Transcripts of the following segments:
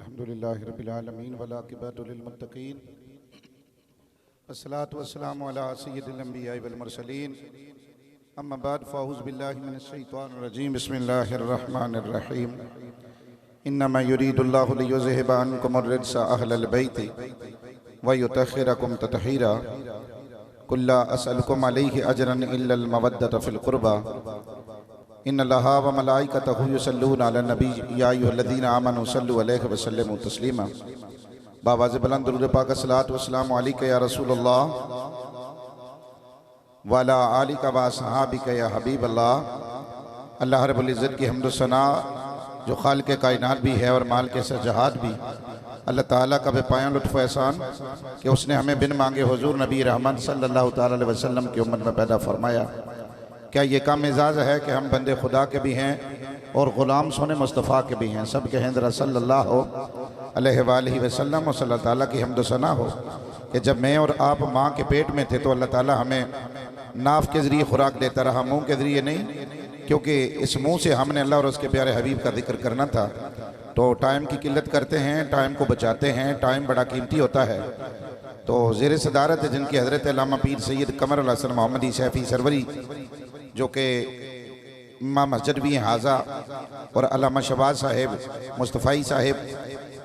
अल्हम्दुलिल्लाहि रब्बिल आलमीन वल आक़िबतु लिल मुत्तक़ीन वस्सलातु वस्सलामु अला सय्यिदिल अंबिया'i वल मुरसलीन अम्मा बाद फ़अऊज़ु बिल्लाहि मिनश शैतानिर रजीम बिस्मिल्लाहिर रहमानिर रहीम इन्नमा युरीदुल्लाहु लियुज़हिबा अन्कुमुर रिज्सा अहलल बैति व युतहिरकुम तत्हीरा कुल ला असअलुकुम अलैहि अजरन इल्लल मवद्दत फिल क़ुरबा इन्नल्लाहा व मलाइकतहु युसल्लूना अलन नबी या अय्युहल्लज़ीना आमनू सल्लु अलैहि व सल्लिमू तस्लीमा। बावाज़ बुलंद दुरूद पाक सलात व सलाम अलैका या रसूलल्लाह व अला आलिका व असहाबिका या हबीबल्लाह। अल्लाह रब्बुल इज़्ज़त की हम्द व सना जो खालिक़ कायनात भी है और माल के सजहाद भी, अल्लाह ताला का बेपाया लुत्फ़ एहसान कि उसने हमें बिन मांगे हुज़ूर नबी रहमत सल्लल्लाहु ताला अलैहि वसल्लम की उम्मत में पैदा फरमाया। क्या ये काम एजाज़ है कि हम बंदे खुदा के भी हैं और ग़ुलाम सोने मुस्तफ़ा के भी हैं। सब के हैं ज़रा सल्लल्लाहु अलैहि वसल्लम। और अल्लाह ताला की हम्द व सना हो कि जब मैं और आप माँ के पेट में थे तो अल्लाह ताला हमें नाफ के ज़रिए खुराक देता रहा, मुँह के ज़रिए नहीं, क्योंकि इस मुँह से हमने अल्लाह और उसके प्यारे हबीब का जिक्र करना था। तो टाइम की किल्लत करते हैं, टाइम को बचाते हैं, टाइम बड़ा कीमती होता है। तो ज़ेर सदारत है जिनकी हज़रत अल्लामा पीर सैयद कमर अल हसन मोहम्मदी सैफ़ी सरवरी जो कि इमाम मस्जिद भी हैं हाजा, और अल्लामा शहबाज साहिब मुस्तफ़ाई साहिब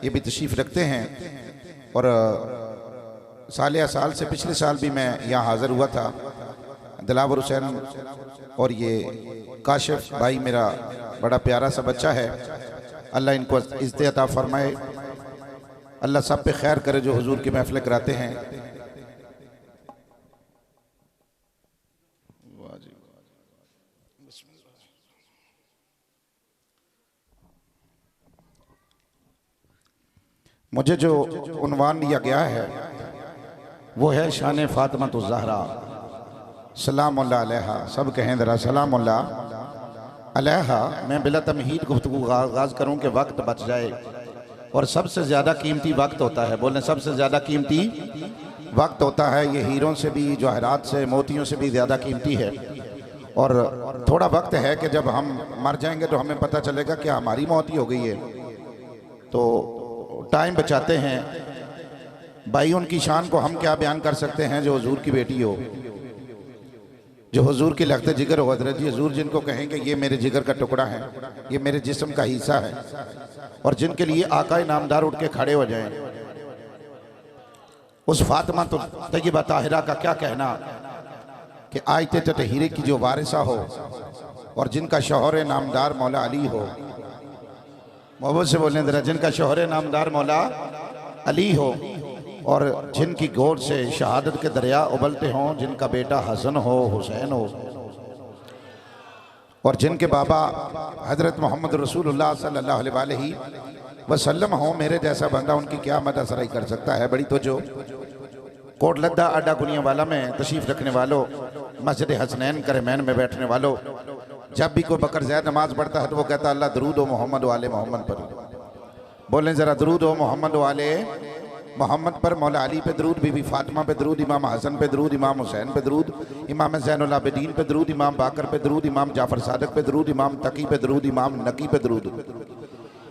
ये भी तशरीफ़ रखते हैं। और साल से पिछले साल भी मैं यहाँ हाज़िर हुआ था। दिलावर हुसैन और ये काशिफ भाई मेरा बड़ा प्यारा सा बच्चा है, अल्लाह इनको इज़्ज़त अता फरमाए, अल्लाह सब पे खैर करे जो हुजूर की महफ़िल कराते हैं। मुझे जो उन्वान दिया गया है वो है शान फ़ातिमा ज़हरा सलामुल्लाह अलैहा। सब कहें ज़रा सलामुल्लाह अलैहा। मैं बिला तमहीद गुफ्तगू आगाज़ करूँ कि वक्त बच जाए, और सबसे ज़्यादा कीमती वक्त होता है। बोलें सबसे ज़्यादा कीमती वक्त होता है। ये हीरों से भी, जवाहरात से, मोतियों से भी ज़्यादा कीमती है। और थोड़ा वक्त है कि जब हम मर जाएंगे तो हमें पता चलेगा कि हमारी मौत ही हो गई है। तो टाइम बचाते हैं भाई। उनकी शान को हम क्या बयान कर सकते हैं जो हुजूर की बेटी हो, जो हुजूर की लगते जिगर हो। हज़रत जी हुजूर जिनको कहेंगे ये मेरे जिगर का टुकड़ा है, ये मेरे जिस्म का हिस्सा है, और जिनके लिए आका नामदार उठ के खड़े हो जाएं, उस फातिमा तो तय्यबा ताहिरा का क्या कहना कि आयते ततहीरे की जो वारिसा हो और जिनका शौहर नामदार मौला अली हो। मोहब्बत से बोलें ज़रा, जिनका शौहर नामदार मौला अली हो और जिनकी गोद से शहादत के दरिया उबलते हों, जिनका बेटा हसन हो, हुसैन हो, और जिनके बाबा हज़रत मोहम्मद रसूलुल्लाह सल्लल्लाहु अलैहि वसल्लम हो। मेरे जैसा बंदा उनकी क्या मदद सराई कर सकता है। बड़ी तो जो कोट लद्दा अड्डा गुनिया वाला में तशरीफ़ रखने वालों, मस्जिद हसनैन करमैन में बैठने वालों, जब भी कोई बकर ज़ैद नमाज पढ़ता है तो वो कहता है अल्लाह दरूद ओ मोहम्मद वाले मोहम्मद पर। बोलें ज़रा दरूद ओ मोहम्मद वाले मोहम्मद पर। मौला अली पे दरूद, बीबी फातिमा पे दरूद, इमाम हसन पे दरूद, इमाम हुसैन पे दरूद, इमाम ज़ैनुल आबिदीन पे दरूद, इमाम बाकर पे दरूद, इमाम जाफ़र सादिक पे दरूद, इमाम तकी पे दरूद, इमाम नकी पे दरूद,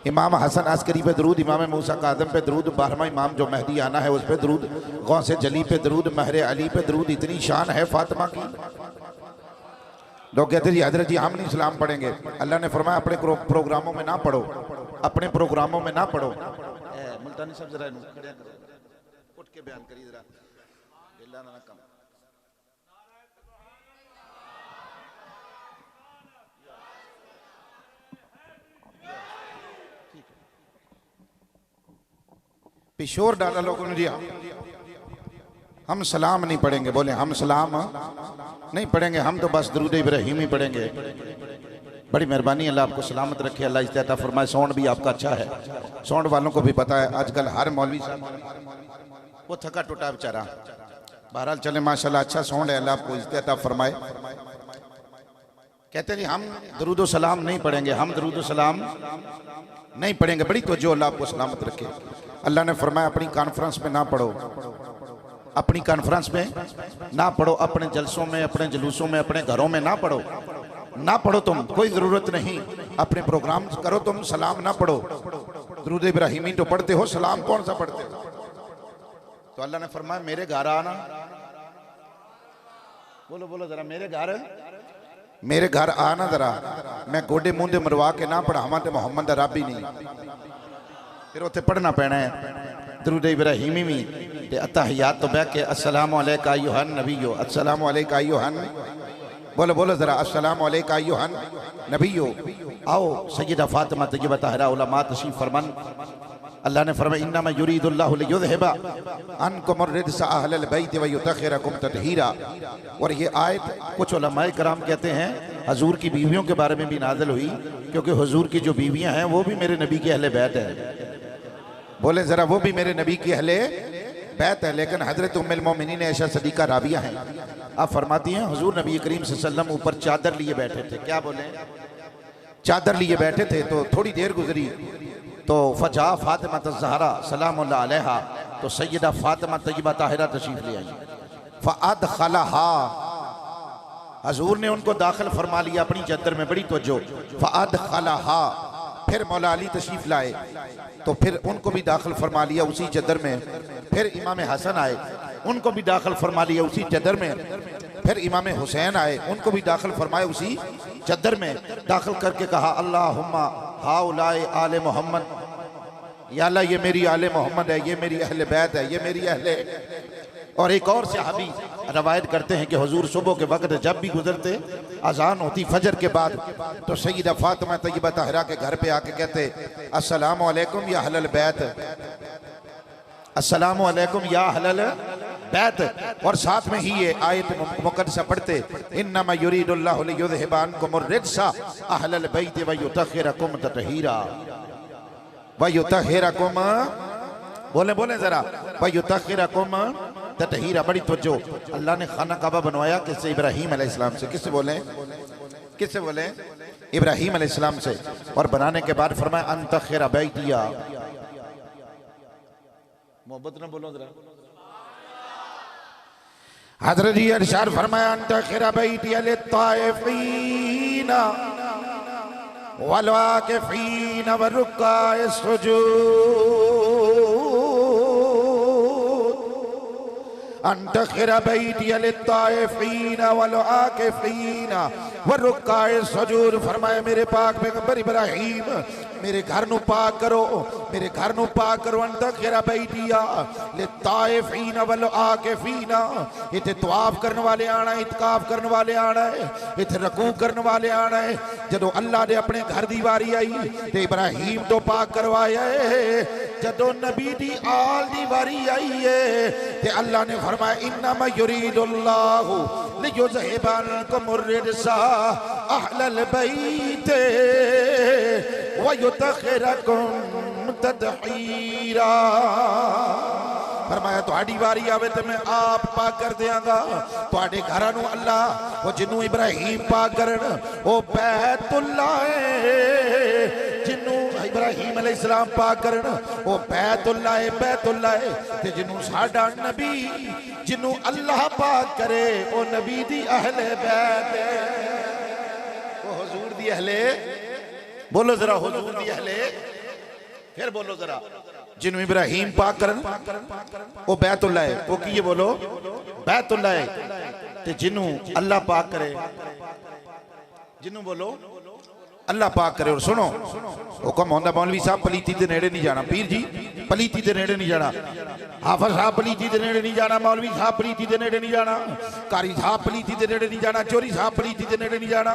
इमाम हसन अस्करी पे दरूद, इमाम मूसा काज़िम पे दरूद, 12वां इमाम जो मेहदी आना है उस पे दरूद, गौसे जली पे दरूद, महरे अली पे दरूद। इतनी शान है फातिमा की। लोग कहते जी हज़रत जी हम नहीं सलाम पढ़ेंगे। अल्लाह ने फरमाया अपने प्रोग्रामों में ना पढ़ो, अपने प्रोग्रामों में ना पढ़ो। मुल्तानी साहब जरा उठ के बयान करिए जरा। पिशोर डाला लोगों ने जी हम सलाम नहीं पढ़ेंगे। बोले हम सलाम नहीं पढ़ेंगे, हम तो बस दरूद इब्राहिम ही पढ़ेंगे। बड़ी मेहरबानी, अल्लाह आपको सलामत रखे, अल्लाह इज़्ज़त अता फरमाए। साउंड भी आपका अच्छा है, साउंड वालों को भी पता है आजकल हर मौलवी साहब वो थका टूटा बेचारा। बहरहाल चले माशाल्लाह अच्छा साउंड है, अल्लाह आपको इज़्ज़त अता फरमाए। कहते नहीं हम दरूद सलाम नहीं पढ़ेंगे, हम दरूद सलाम नहीं पढ़ेंगे। बड़ी तवज्जो, अल्लाह आपको सलामत रखे। अल्लाह ने फरमाया अपनी कॉन्फ्रेंस में ना पढ़ो, अपनी कॉन्फ्रेंस में ना पढ़ो, अपने जलसों में, अपने जुलूसों में, अपने घरों में ना पढ़ो, ना पढ़ो तुम, कोई ज़रूरत नहीं। अपने प्रोग्राम करो तुम, सलाम ना पढ़ो। दुरूद इब्राहिमी तो पढ़ते हो, सलाम कौन सा पढ़ते हो? तो अल्लाह ने फरमाया मेरे घर आना। बोलो बोलो जरा, मेरे घर आना जरा, मैं गोडे मुंडे मरवा के ना पढ़ावा तो मुहम्मद रब ही नहीं। फिर उत्थे पढ़ना पैना है दुरूद इब्राहिमी भी ते अत्तहियात तो बह के अस्सलामु अलैका अय्युहन नबियो, अस्सलामु अलैका अय्युहन, बोलो बोलो जरा, अस्सलामु अलैका अय्युहन नबियो। आओ सय्यदा फातिमा तय्यबा ताहिरा उलमा तशरीफ फरमान। अल्लाह ने फरमाया इन्नमा युरीदुल्लाहु लियुज़हिबा अन्कुम अर्रिज्सा अहलल बैत व युतहिरकुम तत्हीरा। और ये आयत कुछ उलमाए कराम कहते हैं हजूर की बीवियों के बारे में भी नाज़िल हुई, क्योंकि हुजूर की जो बीवियां हैं वो भी मेरे नबी के अहले बैत है। बोले जरा, वो भी मेरे नबी की अहले बैत है। लेकिन हजरत उम्मुल मोमिनीन ऐशा सदीका राबिया हैं, आप फरमाती हैं हुजूर नबी करीम सल्लल्लाहु अलैहि वसल्लम ऊपर चादर लिए बैठे थे। क्या बोले? चादर लिए बैठे थे। तो थोड़ी देर गुजरी तो फजा फातिमा ज़हरा सलामुल्लाह अलैहा, तो सैयदा फातिमा तय्यबा ताहिरा तशरीफ ले आई। फ़अदख़लहा, हजूर ने उनको दाखिल फरमा लिया अपनी चादर में। बड़ी तवज्जो, फ़अदख़लहा। फिर मौला अली तशरीफ लाए तो फिर उनको भी दाखिल फरमा लिया उसी चादर में। फिर इमाम हसन आए, उनको भी दाखिल फरमा लिया उसी चादर में। फिर इमाम हुसैन आए, उनको भी दाखिल फरमाए उसी चादर में। दाखिल करके कहा अल्लाहुम्मा हाउलाए आले मोहम्मद, या अल्लाह ये मेरी आले मोहम्मद है, ये मेरी अहले बैत है, ये मेरी अहले। और एक और सहाबी रवायत करते हैं कि हुजूर सुबह के वक्त जब भी गुजरते, अजान होती फजर के बाद, तो सय्यदा फातिमा तय्यबा ताहिरा के घर पे आके कहते अस्सलामु अलैकुम या अहलल बैत, अस्सलामु अलैकुम या अहलल बैत। और साथ में ही ये आयत मुक़द्दसा पढ़ते इन्नमा युरीदुल्लाहु लियुज़हिबा अन्कुम अर्रिज्सा अहलल बैत व युतहिरकुम तत्हीरा, व युतहिरकुम, बोले बोले जरा, व युतहिरकुम तत्हीरा। बड़ी तवज्जो, अल्लाह ने खाना काबा बनवाया किससे? इब्राहीम अलैहिस्सलाम से। किससे बोले? किससे बोले? इब्राहीम अलैहिस्सलाम से। और बनाने के बाद फरमाया अंतखिरा बैतिया, मोहब्बत ना बोलो जरा, हज़रत जी इरशाद फरमाया अंतखिरा बैतिया लित्ताइफीना वल वाक़िफीना व रुक्काए सुजूद, अंतखिरा बैतिया लित्ताइफीना वल वाक़िफीना व रुक्काए सुजूद। फरमाया मेरे पाक पैगंबर इब्राहीम मेरे घर नू पाक करो, मेरे घर नू पाक करो। अंतखिरा बैतिया लित्ताइफीना वल वाक़िफीना, इत्थे तवाफ करने वाले आना है, इत्काफ करने वाले आना है, इत्थे रकू करने वाले आना है। जदों अल्लाह ने अपने घर दी वारी आई ते इब्राहीम तो पाक करवाया है, जदों नबी दी आल दी वारी आई है ते अल्लाह ने फरमाया इन्नमा युरीदुल्लाहु लियुज़हिबा अन्कुम अर्रिज्सा अहलल बैत व युतहिरकुम तत्हीरा। फरमाया तुहाडी वारी आवे तो मैं आप पाक कर देंगा तुहाडे घरां नू। अल्लाह वो जिन्नू इब्राहीम पाक करन वो बैतुल्लाह है, जिन्नू इब्राहीम अलैहिस्सलाम पाक करन वो बैतुल्लाह है, बैतुल्लाह है। ते जिन्नू साडा नबी, जिन्नू अल्लाह पाक करे वो नबी दी अहले बैत है, वो हुजूर दी अहले, बोलो जरा हुजूर दी अहले, फिर बोलो जरा, जिन्हों इब्राहीम पाक करन वो बैतुल्लाह है, वो की ये बोलो बैतुल्लाह है। ते जिन्हों अल्लाह पाक करे, जिन्हों बोलो अल्लाह पाक करे। और सुनो हुक्म होंदा मौलवी साहब पलीती दे नेड़े नहीं जाना, पीर जी पलीती दे नेड़े नहीं जाना, हाफिज साहब पलीती दे नेड़े नहीं जाना, मौलवी साहब पलीती दे नेड़े नहीं जाना, कारी साहब पलीती दे नेड़े नहीं जाना, चोरी साहब पलीती दे नेड़े नहीं जाना,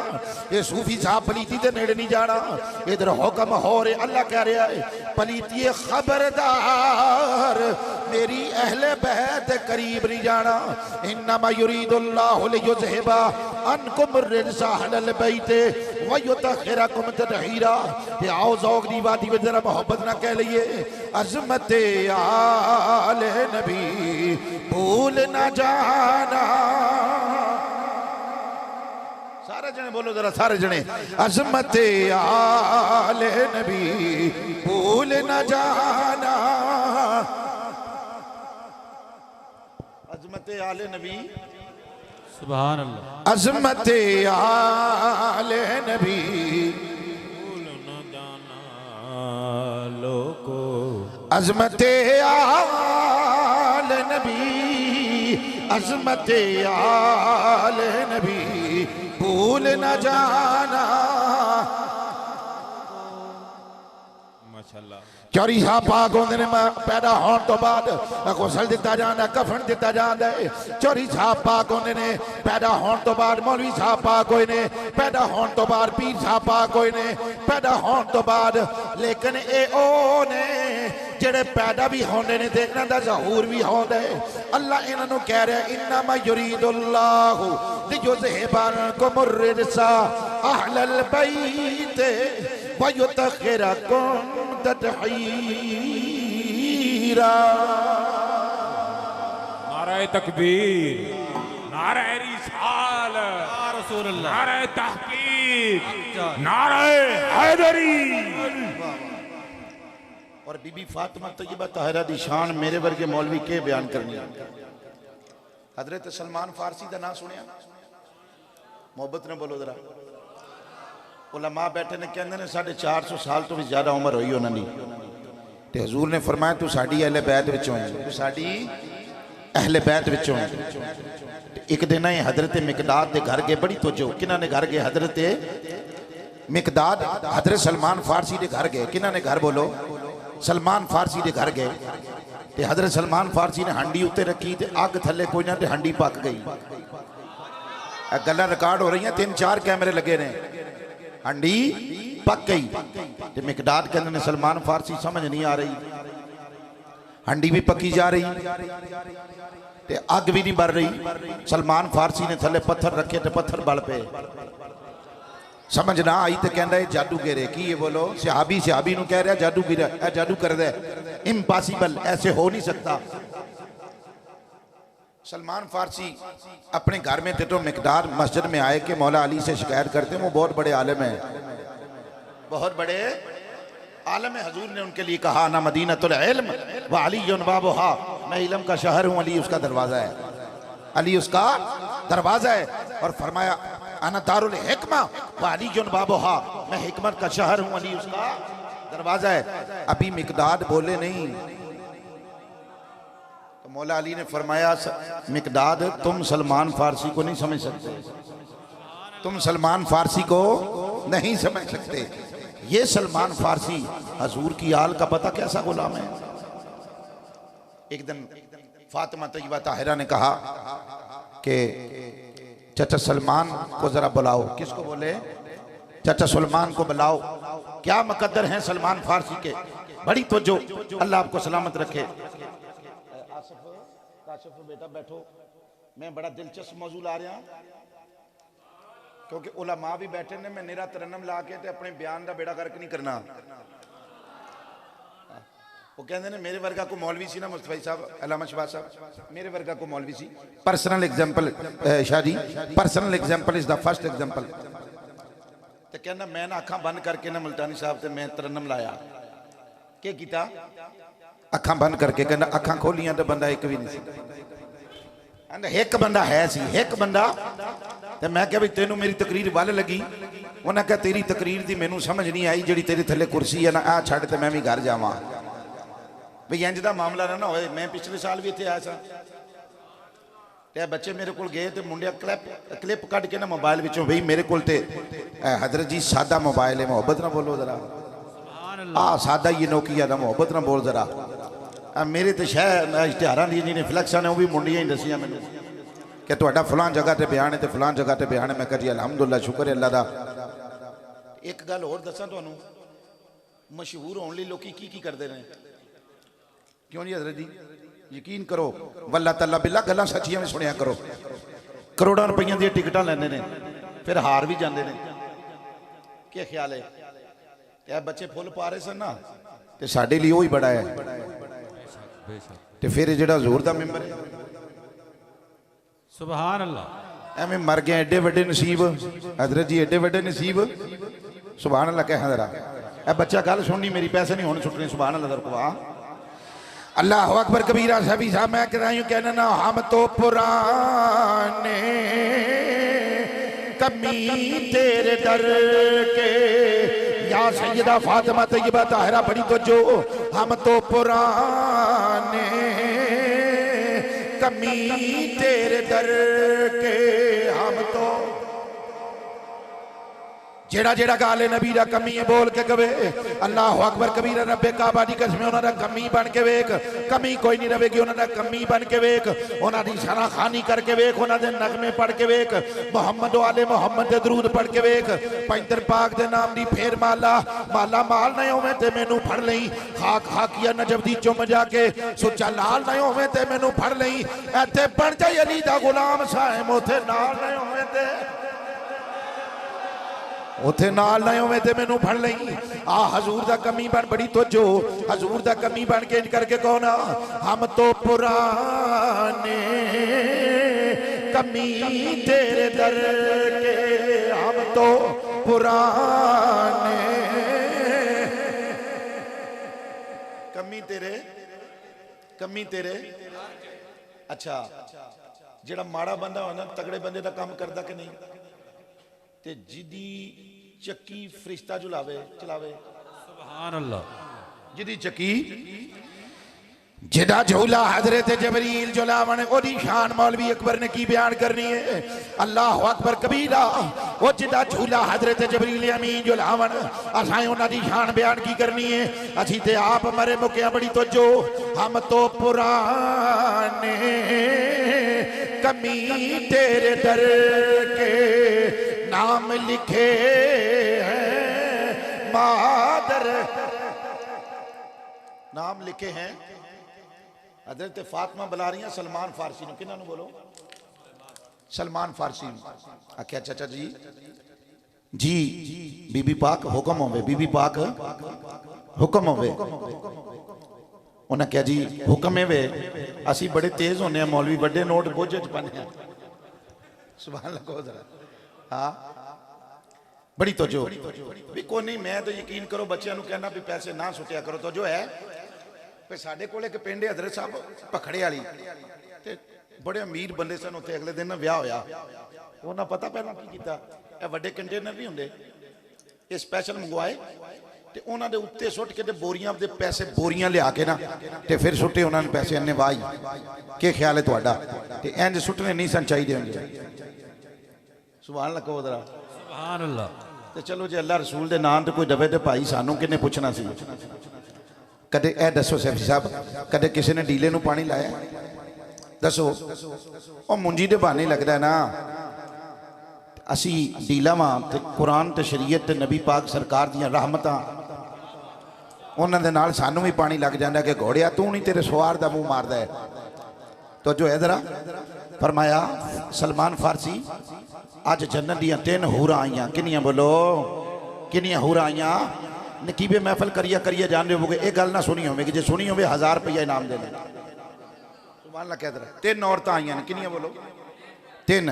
ये सूफी साहब पलीती दे नेड़े नहीं जाना। इधर हुक्म हो रहे, अल्लाह कह रहा है पलीती खबरदार मेरी अहले बैत करीब नहीं जाना। इन्नमा युरीदुल्लाहु लियुज़हिबा अन्कुम अर्रिज्सा अहलल बैत व युतहिरकुम तत्हीरा। ते आओ ज़ौक़ दी वादी में जरा मोहब्बत ना कह लिए, अज़मते आले नबी भूल ना जाना। सारे जने बोलो जरा, सारे जने, अज़मते आले नबी भूल ना जाना, अज़मते आले नबी, सुभान अल्लाह, अज़मते आले नबी भूल न जाना लोग को अजमत आल नबी, अजमत आल नबी भूल न जाना। माशाअल्लाह। चौरी साहब पाक होंदे ने पैदा होने तो बाद गुसल दिता जाता, कफन दिता जाता है। चौरी साहब पाक होंदे ने पैदा होने तो बाद मौलवी साहब पाक होए ने, पैदा होने तो बाद पीर साहब पाक होए ने, पैदा होने तो बाद। लेकिन ये ओ ने जेड़े पैदा भी होंदे ने ते इन्हां दा ज़हूर भी होंदा है। अल्लाह इन्हां नूं कह रहा है इन्नमा युरीदुल्लाहु लियुज़हिबकुमुर रिज्सा अहलल बैत व युतहिरकुम तत्हीरा। नारे तकबीर, नारे रिसाल, रसूल अल्लाह, नारे तहकीक, नारे हैदरी। और बीबी फातिमा तैयबा ताहिरा दी शान मेरे वर्गे मौलवी के बयान करनी। हजरत सलमान फारसी का नाम सुनिया? मोहब्बत ने बोलो जरा। उलमा बैठे ने कहते ने 450 साल तो भी ज्यादा उम्र हुई उन्होंने। ते हजूर ने फरमाया तू साडी अहले बैत विचों है, तू साडी अहले बैत विचों है। एक दिन ही हजरत मिकदाद के घर गए, बड़ी तवज्जो, किन्हां ने घर गए? हजरत मिकदाद हजरत सलमान फारसी के घर गए। किन्हां ने घर? बोलो, सलमान फारसी के घर गए। ते हजरत सलमान फारसी ने हांडी उत्ते रखी ते अग थले कोई ना ते हांडी पक गई। गल्लां रिकॉर्ड हो रही हैं, 3-4 कैमरे लगे ने। हांडी पक गई ते मिकदाद कहंदे ने सलमान फारसी समझ नहीं आ रही, हांडी भी पकी जा रही ते अग भी नहीं बर रही। सलमान फारसी ने थले पत्थर रखे ते पत्थर बल पे। समझ ना आई तो कहना है जादू गिरे की ये? बोलो, सहाबी सहाबी नूं कह रहा जादू गिरा, जादू कर दे, इम्पॉसिबल, ऐसे हो नहीं सकता। सलमान फारसी अपने घर में थे तो मिकदार मस्जिद में आए कि मौला अली से शिकायत करते हैं, वो बहुत बड़े आलिम हैं, बहुत बड़े आलिम है। हजूर ने उनके लिए कहा ना मदीनतुल इल्म व अली बाबुहा, मैं इल्म का शहर हूँ, अली उसका दरवाजा है, अली उसका दरवाजा है। और फरमाया अना दारुल हिकमा व अली बाबुहा, मैं हिकमत का शहर हूँ, अली उसका दरवाजा है। अभी मिकदाद बोले नहीं तो मौला अली ने फरमाया मिकदाद तुम सलमान फारसी को नहीं समझ सकते, तुम सलमान फारसी को नहीं समझ सकते। ये सलमान फारसी हजूर की आल का पता कैसा गुलाम है। एक दिन फातिमा तैयबा ताहिरा ने कहा कि चाचा सलमान को जरा बुलाओ। किसको बोले? चाचा सलमान को बुलाओ, क्या मुकद्दर हैं सलमान फारसी के। बड़ी तवज्जो, अल्लाह आपको सलामत रखे। आसिफ बेटा बैठो, मैं बड़ा दिलचस्प मौजू ला रहा क्योंकि उलमा भी बैठे ने। मैं निरा तरन्नम ला के ते अपने बयान का बेड़ा गर्क नहीं करना। वो कहते हैं मेरे वर्गा को मौलवी सी ना मुस्तफा साहब, अल्लामा शहबाज साहब, मेरे वर्गा को मौलवी सी। पर्सनल एग्जाम्पल शादी, personal example is the first example. तो कहना मैं ना अखा बंद करके ना मुल्तानी साहब से मैं तरन्नम लाया। क्या किया? अखा बंद करके। कहना अखा खोलियां तो बंदा एक भी नहीं सी, एक बंदा है सी, एक बंदा। तो मैं क्या भी तेनू मेरी तकरीर वल लगी? उन्हें कहा तेरी तकरीर की मैनू समझ नहीं आई, जी तेरे थले कुर्सी है ना आ छड़ ते मैं भी घर जावां। भाई इंज दा मामला ना होए। मैं पिछले साल भी इत्थे आया सा ते बच्चे मेरे को गए तो मुंडिया क्लिप कट के ना मोबाइल विचों, भाई मेरे को हजरत जी सादा मोबाइल है, मोहब्बत ना बोलो जरा। आ सादा ये नोकिया ना, मोहब्बत ना बोल जरा। मेरे तो शह इश्तिहारां दी जिन्हें फ्लैक्सां ने वो भी मुंडियां ही दसियां मैनूं कि तुहाडा फलां जगह ते बयान है तो फलां जगह ते बयान है। मैं कहा जी अलहमदुलिल्लाह, शुक्र है अल्लाह दा। एक गल होर दसां तुहानूं, मशहूर होने लई लोकी की करदे ने? क्यों जी हजरत जी? यकीन करो वल्ला तल्ला बिल्ला गल्लां सच्चियां भी सुनिया करो। करोड़ां रुपइयां दी टिकटां लैंदे ने, फिर हार भी जांदे ने। क्या ख्याल है? ते बच्चे फुल पा रहे सन ना, ते साडे लिए वही बड़ा है। ते फिर जिहड़ा हजूर दा मैंबर है, सुभान अल्लाह, एवें मर गए। एडे वड्डे नसीब हजरत जी, एडे वड्डे नसीब। सुभान अल्लाह कह जरा। ए बच्चा गल सुननी मेरी, पैसे नहीं होने छुटने। सुभान अल्लाह दरकुआ। अल्लाह अकबर कबीरा सभी साहब। मैं कह रही हूँ कहना ना, हम तो पुराने कमी तेरे दर के या सैयदा फातिमा तैयबा ताहिरा बड़ी तो जो हम तो पुराने कमी तेरे दर के हम तो जेड़ा जेड़ा गाले नबी दा कमी है बोल के कवे अल्लाह अकबर कबीर रब्बे काबा दी कसम उन्हां दा कमी बन के वेख कमी कोई नहीं रहेगी उन्हां दा कमी बन के वेख उन्हां दी शना खानी करके वेख उन्हां दे नगमे पढ़ के वेख मोहम्मद वाले मोहम्मद दे दरूद पढ़ के वेख पैंतर पाक दे नाम दी फेर माला माला माल नहीं होवे ते मैनू फड़ लई खाक खाकिया नजब दी चुम जाके सुच्चा लाल नहीं होवे ते मैनू फड़ लई इत्थे बन जाई अली दा गुलाम साहिब उथे नाल नहीं होवे ते उथे नाल नहीं होवे ते मैनू फड़ लई आ हजूर दा कमी बन बड़ी तवज्जो हजूर दा कमी बन के इंज करके कौन हम तो पुराने कमी तेरे दर के हम तो पुराने कमी तेरे अच्छा जेड़ा माड़ा बंदा हो ना तगड़े बंदे दा काम करदा कि नहीं ते जिदी चक्की फरिश्ता चलावे सुभान अल्लाह जिदी चक्की जिदा झूला हजरत जबरील जुलावन ओदी शान मौलवी अकबर ने की बयान करनी है अल्लाह अकबर कबीरा ओ जिदा झूला हजरत जबरील अमीन जुलावन असां उन्हां दी शान बयान की करनी है असी ते आप मरे मुकिया बड़ी तवज्जो हम तो पुराने कमी तेरे दर के नाम लिखे हैं मादर नाम लिखे हैं हजरत फातिमा बुला रही हैं सलमान फारसी ने किन्हां नूं बोलो सलमान फारसी आख्या चाचा जी जी बीबी पाक हुक्म होवे बीबी पाक हुक्म होवे उन्हें क्या जी हुक्म है वे असी बड़े तेज होने हैं मौलवी बड़े नोट बोझे च पाने हैं सुभान अल्लाह को जरा हाँ बड़ी तो जो भी को नहीं मैं तो यकीन करो बच्चों को कहना भी पैसे ना सुटिया करो तो जो है फिर साढ़े को एक पिंड हजरत साहब भखड़े वाली ते बड़े अमीर बंदे सन उत्थे अगले दिन विआह होया उन्हें पता पहला की कीता ए वड्डे कंटेनर नहीं हुंदे ये स्पैशल मंगवाए ते उन्हां दे उत्ते सुट के ते बोरियां दे पैसे बोरियां लिया के ना ते फिर सुटे उन्होंने पैसे अन्ने वाही के ख्याल है तुहाडा ते इंज सुटने नहीं सन चाहिए होंगे सुभान अल्लाह कहो जरा सुभान अल्लाह ते चलो जे अल्लाह रसूल दे नाम ते कोई दवे ते भाई सानू किन्ने पुछना सी कदे ए दसो सैफी साहब कदे किसी ने डीले नू पानी लाया दसो ओ मुंजी दे बहाने लगदा है ना असी डीला वां ते कुरान ते शरीयत ते नबी पाक सरकार दियां रहमतां उन्हां दे नाल सानू भी पानी लग जांदा कि घोड़िया तू नहीं तेरे सवार दा मुंह मारदा है तो जो है जरा फरमाया सलमान फारसी अज जन्नत दियां 3 हूरां आईयां किनियां बोलो किनियां हूरां आईयां नकीबे महफल करिया करिया जान रहे होगे ये गल ना सुनी होगी जे सुनी हो 1000 रुपया इनाम देने सुभान अल्लाह कहते 3 औरतां आईयां किनियां बोलो 3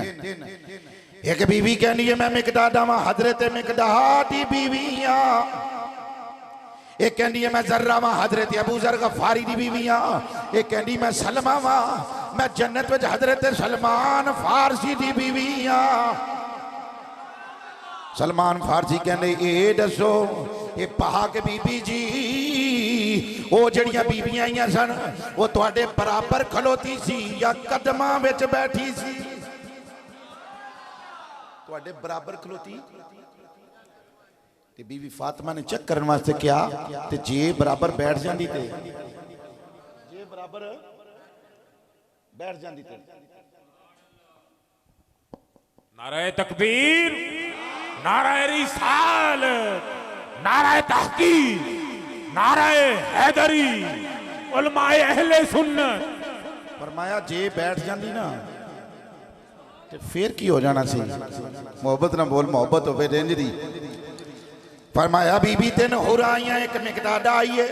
एक बीवी कहनी है मैं मिकदाद आवां हजरत मिकदाद दी बीवियां एक कहनी है मैं जर्रा वां हजरत अबू जर गफारी दी बीवियां एक कहनी मैं सलमा वां मैं जन्नत विच हजरत सलमान फारसी दी बीवियां सलमान फारसी कहने ये दसो ये पाक बीबी जी वो जड़ियां बीबियां आईयां सन वो तुहाडे बराबर खलोती सी या कदमां विच बैठी सी तुहाडे बराबर खलोती ते बीवी फातिमा ने चेक करने वास्ते क्या ते जे बराबर बैठ जांदी ते जे बराबर बैठ जांदी ते नारे तकबीर नारे रिसालत नारे तहकीक नारे हैदरी उलमाए अहले सुन्नत फरमाया जे बैठ जांदी ना ते फिर की हो जाना सी मोहब्बत ना बोल मोहब्बत होवे रेंज दी फरमाया बीबी 3 होर आईयां एक मिकदाद आई है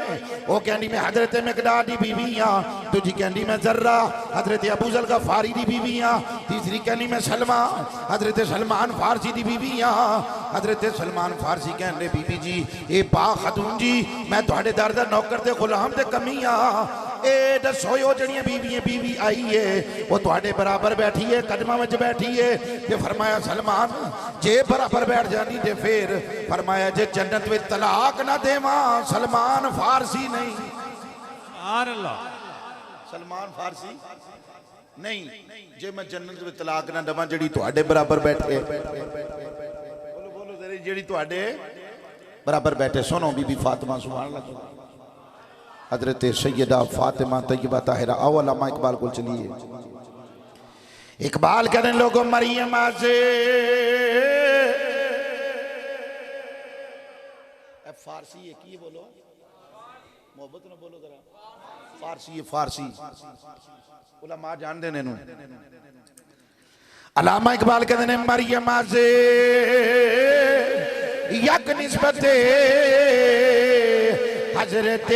वो कहनी मैं हजरत मिकदाद दी बीवी हां दूजी कहनी मैं जर्रा हजरत अबू जर गफारी दी बीवी हां तीसरी कहनी मैं सलमा हजरत सलमान फारसी दी बीवी हां हजरत सलमान फारसी कहने बीबी जी ए पा खातून जी मैं तुहाडे दर दा नौकर ते गुलाम ते कमी हां ए दसो यो जड़ियां बीवी आई है वो तुहाडे बराबर बैठी है, कदमां विच बैठी है। ते फरमाया सलमान जे बराबर बैठ जानी ते फिर फरमाया जे जन्नत में तलाक ना देवा। सलमान फारसी नहीं, सुभान अल्लाह, सलमान फारसी नहीं। जे मैं जन्नत में तलाक ना देवा जड़ी तुहाडे बराबर बैठे, बोलो बोलो तेरी जड़ी तुहाडे बराबर बैठे। सुनो बीबी फातिमा सुभान अल्लाह, हजरत सैयदा फातिमा तैयबा ताहिरा। आओ अल्लामा इकबाल को चलिए। इकबाल कहने लोगों मरियम से फारसी है की बोलो, मोहब्बत ना बोलो जरा, फारसी है फारसी। उलमा जान देने नु। अल्लामा इकबाल कहते हैं मरियम से यक निस्बते हजरत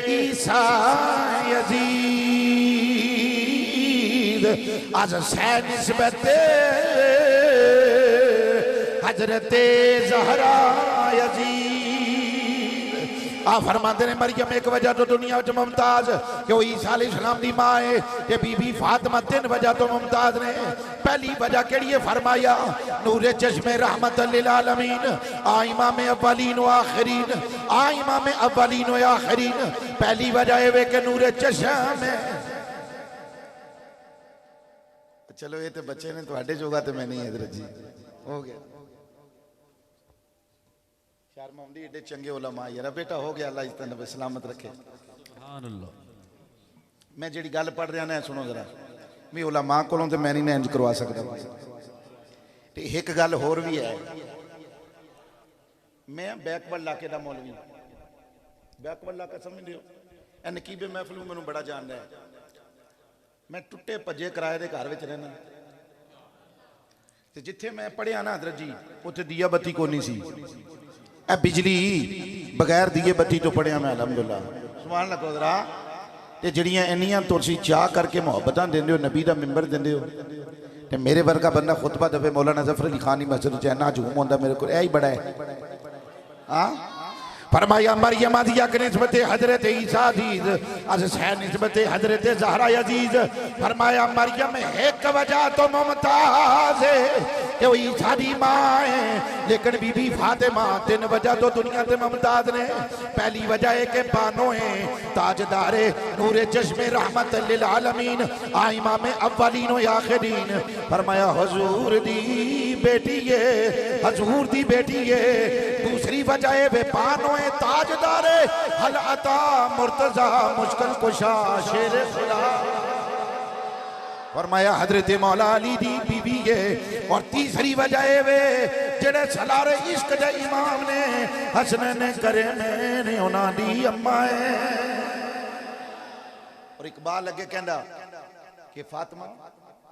ईसा यजीद आज से निस्बते हजरत ज़हरा यजीद। आ फरमाते ने मरियम एक वजह तो दुनिया च मुमताज कि वो ईसा अलैहिस्सलाम दी मां है ते बीबी फातिमा तीन वजह तो मुमताज ने। पहली वजह केड़ी है फरमाया नूरे चश्मे रहमत लिल आलमीन आ इमाम अव्वलीन व आखिरीन, आ इमाम अव्वलीन व आखिरीन। पहली वजह है वे के नूरे चश्मे। चलो ये तो बच्चे ने तुहाडे जोगा ते मैं नहीं हजरत जी हो गया। शर्माउंदी एडे चंगे उलमा यार बेटा हो गया, अल्लाह इस नबी सलामत रखे। सुभान अल्लाह। मैं जी गल पढ़ रहा ना सुनो जरा, मैं उलमा कोलों तो मैं नहीं इंज करवा सकता। ते एक गल होर भी है, मैं बैकवर्ड इलाके का मौलवी, बैकवर्ड इलाका समझते हो, नकीबे महफिल मैनू बड़ा जानता है। मैं टुटे भजे किराए के घर में रहना, तो जिथे मैं पढ़िया ना हजरत जी उत्थे दिया बत्ती को नहीं सी। ए बिजली बगैर दिए बत्ती तो पढ़िया मैं अलहमदुल्ला सुभान अल्लाह कोदरा। ते जड़ियां इन्नियां तुसी चाह करके मुहब्बतां देंदे हो, नबी दा मिंबर देंदे हो, ते मेरे वर्गा बंदा खुतबा दवे मौलाना जफर अली खान मस्जिद च इन्ना झूम होंदा मेरे को यही बड़ा है। हाँ फरमाया मरियम दिया निस्बत हजरत ईसा अजीज अज से निस्बत हजरत ज़हरा अजीज। फरमाया मरियम एक वजह तो मुमताज है कि वो ईसा दी मां है, लेकिन बीबी फातिमा तीन वजह तो दुनिया से मुमताज ने। पहली वजह है कि बानो है ताजदारे नूरे चश्मे रहमत लिल आलमीन आ इमाम अव्वलीन व आखिरीन। फरमाया हुजूर दी बेटी है, हुजूर दी बेटी है। दूसरी वजह है वे बानो ताजदारे हल अता मुर्तजा मुश्किल कुशा शेर खुदा। फरमाया हजरत मौला अली दी बीवी है। और तीसरी वजह है वे जेड़े सलारे इश्क दे इमाम ने हसन ने करे ने उन्हां दी अम्मा है। और इकबाल अगे कहंदा कि फातिमा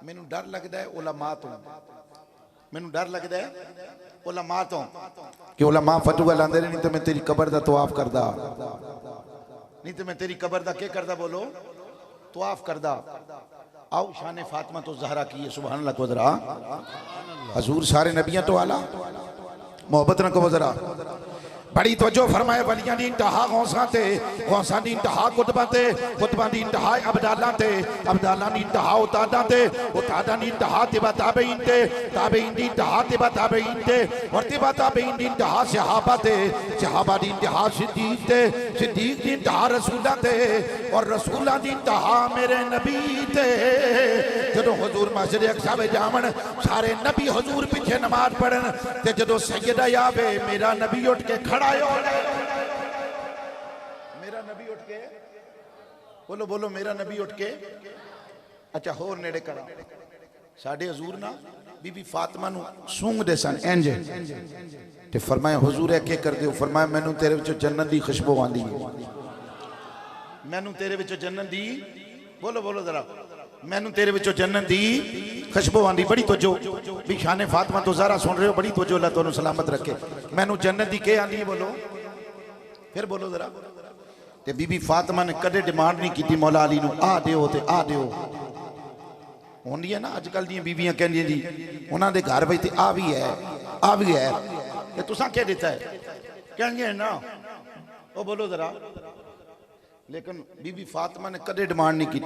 मैनू डर लगदा है उलमा तो, मैनू डर लगदा है उलमा तो कि उलमा फतवा लांदे नहीं तो मैं तेरी कबर दा तवाफ करदा, नहीं तो मैं तेरी कबर दा के करदा बोलो तवाफ करदा। आओ शान फातिमा तो ज़हरा की है सुभान अल्लाह को जरा। हजूर सारे नबियां तो आला मोहब्बत न को जरा बड़ी तवज्जो फरमाए। वलियां दी इंतहा गौसां ते, गौसां दी इंतहा कुतबां ते, कुतबां दी इंतहा अबदालां ते, अबदालां दी इंतहा उतादां ते, उतादां दी इंतहा तिबा ताबईन ते, ताबईन दी इंतहा तिबा ताबईन ते, और तिबा ताबईन दी इंतहा सहाबा ते, सहाबा दी इंतहा सिद्दीक ते, सिद्दीक दी इंतहा रसूलां ते, और रसूलां दी इंतहा मेरे नबी ते। जदों हुजूर मस्जिद अक्सा में जावन सारे नबी हुजूर पीछे नमाज पढ़न ते जदों सैयदा आवे मेरा नबी उठ के खड़ा हो, मेरा नबी उठ के बोलो बोलो मेरा नबी उठ के। अच्छा होर नेड़े करा साडे हुजूर ना बीबी फातिमा नु सूंघदे सन इंज ते फरमाया हुजूर क्या करदे हो? फरमाया मैनू तेरे विचों जन्नत दी खुशबू आंदी है, मैनू तेरे विचों जन्नत दी, बोलो बोलो जरा, मैनू तेरे विचों जन्नत दी खुशबू आंदी। बड़ी तवज्जो भी शान फातिमा तो ज़हरा सुन रहे हो, बड़ी तवज्जो अल्लाह तुहानू सलामत रखे। मैनू जन्नत दी के आंदी बोलो, फिर बोलो जरा। ते बीबी फातिमा ने कदे डिमांड नहीं की मौला अली नू आ दिओ ते आ दिओ। होंदी है ना अजकल दी बीबियां कहंदियां जी उन्हां दे घर विच ते आ भी है आ भी है ते तुसां क्या दिता है, कहेंगे ना ओ बोलो जरा। लेकिन बीबी फातिमा ने कदे डिमांड नहीं की।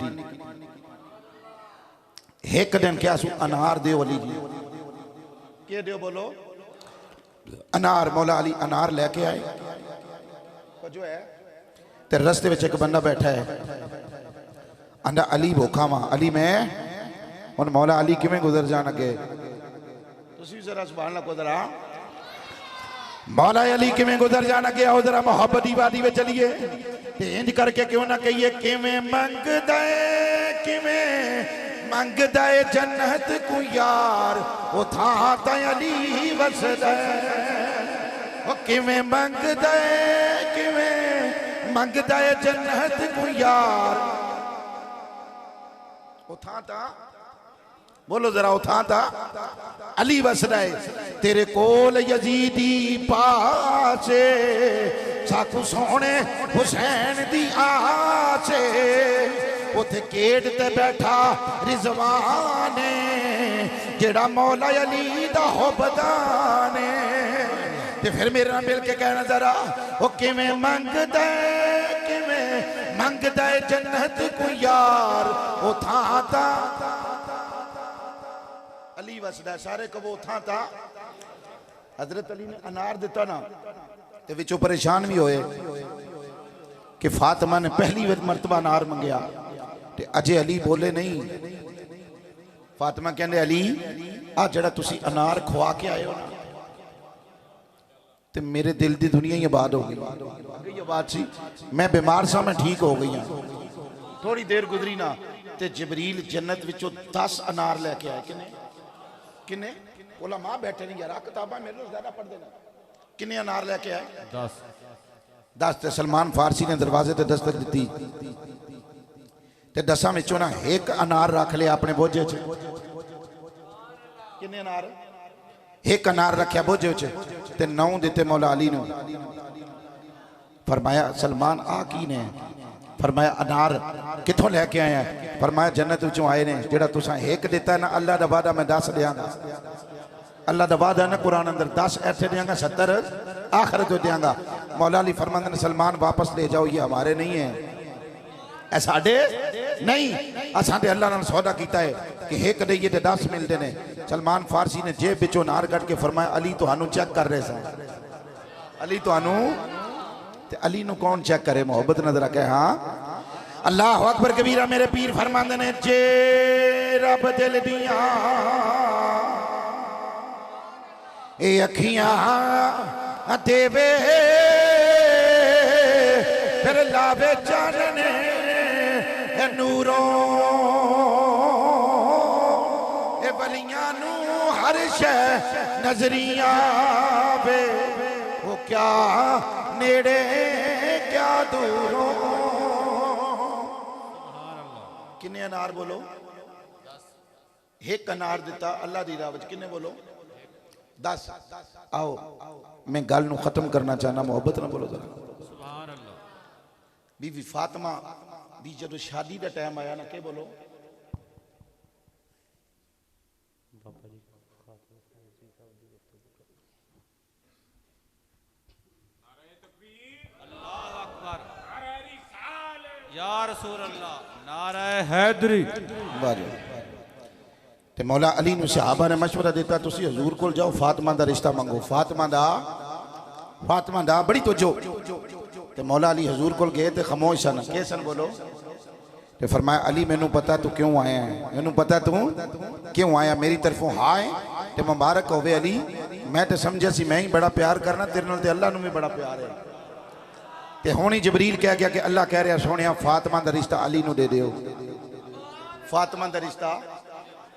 एक दिन क्या सू अनार दे अली जी के दो बोलो अनार। मौला अली अनार लेके आए जो है ते रस्ते में एक बंदा बैठा है आंदा अली भूखा वा अली मैं हुन मौला अली किवें गुजर जान अगे तुसी जरा सुभान अल्लाह को जरा मौला अली किवें गुजर जान अगे आओ जरा मोहब्बत दी वादी में चलिए ते इंज करके क्यों ना कहिए किवें मंगदा है जन्नत को यार ओ था अली वसदा ओ किवें मंगदा है जन्नत को यार ओ था बोलो जरा ओ था अली वसदा है तेरे कोल यजीदी पासे साकू सोने हुसैन दी आसे उथे गेट ते बैठा रिजवाने जेड़ा मौला अली दा हुबदाने ते फिर मेरे नाल मिल के कहना जरा ओ किवें मंगदा है जन्नत को यार ओ था अली वसदा सारे कबो था हजरत अली ने अनार दिता ना ते विचों परेशान भी होए कि फातिमा ने पहली मरतबा अनार मंगया ते अजे अली बोले नहीं। फातिमा कहंदे अली आ जड़ा तुसी अनार खवा के आए हो ना ते मेरे दिल दी दुनिया ही आबाद हो गई। ये बात सी मैं बीमार सा मैं ठीक हो गई हां थोड़ी देर गुजरी ना ते जिबरील जन्नत विचों 10 अनार लेके आए किने उलमा बैठे नहीं यार किताबा मेरे को ज्यादा पढ़ देना किने अनार लेके आए 10 ते सलमान फारसी ने दरवाजे ते दस्तक दी ते 10 विचों ना एक अनार रख लिया अपने बोझे च किने अनार एक अनार रखया बोझे च ते 9 दिते मौला अली ने। फरमाया सलमान आ की ने फरमाया अनार किथों लेके आए हैं फरमाया जन्नत विचों आए ने जेड़ा तुसां एक दिता ना अल्लाह दा वादा मैं 10 देंगा अल्लाह दा वादा ना कुरान अंदर 10 ऐसे देंगा 70 आखिरत में देंगा। मौला अली फरमाते ने सलमान वापस ले जाओ ये हमारे नहीं है ऐ साडे नहीं असां ते अल्लाह नाल सौदा कीता है कि एक दईए ते 10 मिलते ने। सलमान फारसी ने जेब विचों नार कट के फरमाया अली तुहानू चेक कर रहे सन अली तुहानू ते अली नु कौन चेक करे मोहब्बत नजर आके। हाँ अल्लाह अकबर कबीरा मेरे पीर फरमांदे ने जे रब दिल दिया ए अखियां देवे फिर लावे चानने नूरों ए बलियां नू हर शै नजरियां वे वो क्या नेड़े क्या दूरों। किन्ने अनार बोलो 1 अनार दिता अल्लाह दी राह विच किन्ने बोलो 10। आओ मैं गल नू खत्म करना चाहना मोहब्बत ना बोलो जरा सुभान अल्लाह। बीवी फातिमा दी जदों शादी का टाइम आया ना के बोलो या रसूल अल्लाह नारा हैदरी ते मौला अली नु सहाबा ने मशवरा दिता तुसी हजूर कोल जाओ फातिमा दा रिश्ता मंगो फातिमा दा बड़ी तवज्जो ते मौला अली हजूर कोल गए ते खामोश सन के सन बोलो ते फरमाया अली मैनू पता तू क्यों आया है मैनू पता तू क्यों आया मेरी तरफों हाँ है ते मुबारक होवे अली मैं तो समझा सी मैं ही बड़ा प्यार करना तेरे नाल ते अल्लाह नू भी बड़ा प्यार है ते हुणी जबरील कह गया कि अल्लाह कह रहा सोनिया फातिमा दा रिश्ता अली नू दे दियो। फातिमा दा रिश्ता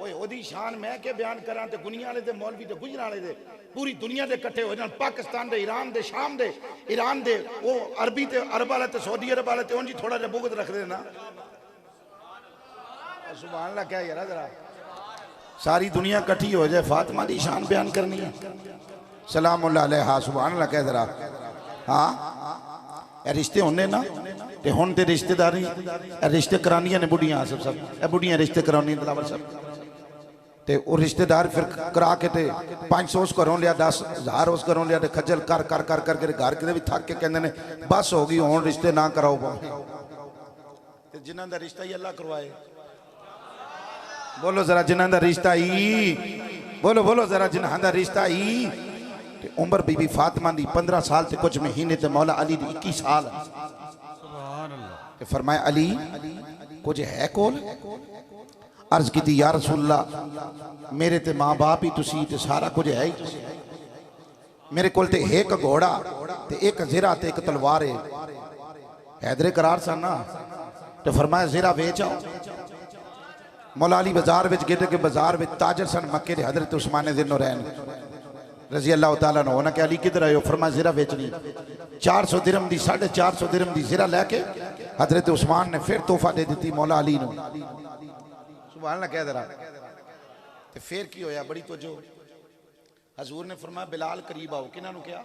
ओए ओदी शान मैं के बयान करा ते गुनिया वाले ते मौलवी ते गुजरां वाले दे पूरी दुनिया दे इकट्ठे हो जान पाकिस्तान दे ईरान दे शाम दे ईरान दे वो अरबी ते अरब वाले ते सऊदी अरब वाले ते उंज थोड़ा जिहा बुगत रखदे ना सुभान अल्लाह क्या यार जरा सारी दुनिया इकट्ठी हो जाए फातिमा दी शान बयान करनी है सलामुल्लाह अलैहा सुभान अल्लाह कह जरा। हाँ रिश्ते होने ना ते हुण ते रिश्तेदारी रिश्ते करानियां ने बुढ़ियां सब बुढ़ियां रिश्ते करानी दिलावर सब ते वो रिश्तेदार फिर करा के ते 500 उस घरों लिया 10,000 उस घरों लिया खज्जल कर कर कर करके घर के भी थक के कहते ने बस हो गई हुण रिश्ते ना कराओ ते जिन्हां दा रिश्ता ही अल्लाह करवाए। बोलो जरा जिन्हां दा रिश्ता ही, बोलो बोलो जरा जिन्हां दा रिश्ता ही। ते उमर बीबी फातिमा दी 15 साल ते कुछ महीने ते मौला अली दी 21 साल। सुभान अल्लाह। ते फरमाया अली कुछ है कोल? अर्ज की या रसूलल्लाह मेरे ते मां बाप ही तुसी ते सारा कुछ है ही तुसी। मेरे कोल ते एक घोड़ा ते एक ज़िरा ते एक तलवार है। हैदरे करार सन ना। ते फरमाया ज़िरा बेच आओ। मौला अली बाजार विच गिर के बाजार विच ताजर सन मक्के दे हजरत उस्मान ज़िन्नो रहन रजी अल्लाह तआला अन्हु। उन्हें कहा अली किधर आए हो? फरमाया ज़िरा बेचनी। 400 दिरहम दी 450 दिरहम दी ज़िरा लैके हजरत उस्मान ने फिर तोहफा दे दी मौला अली नू। सुभान अल्लाह कह जरा। ते फिर की होया? बड़ी तवज्जो। हजूर ने फरमाया बिलाल करीब आओ। किन्हां नू कहा?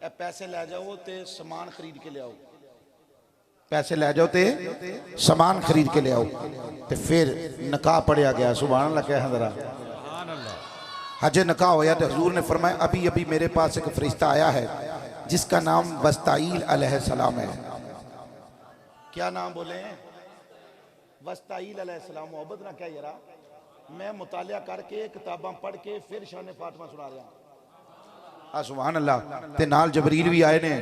ए पैसे लै जाओ ते सामान खरीद के ले आओ। पैसे लै जाओ ते सामान खरीद के ले आओ। ते फिर निकाह पढ़िया गया। सुभान अल्लाह कह जरा। सुभान अल्लाह। हजे निकाह होया तो हजूर ने फरमाया अभी अभी मेरे पास एक फरिश्ता आया है जिसका नाम वस्ताइल अलैहिस्सलाम है। क्या नाम बोले? वस्ताइल अलैहिस्सलाम। मोहब्बत ना क्या यारा, मैं मुतालिया करके किताबां पढ़ के फिर शान फातिमा सुना रहा। सुभान अल्लाह। ते नाल जबरील भी आए ने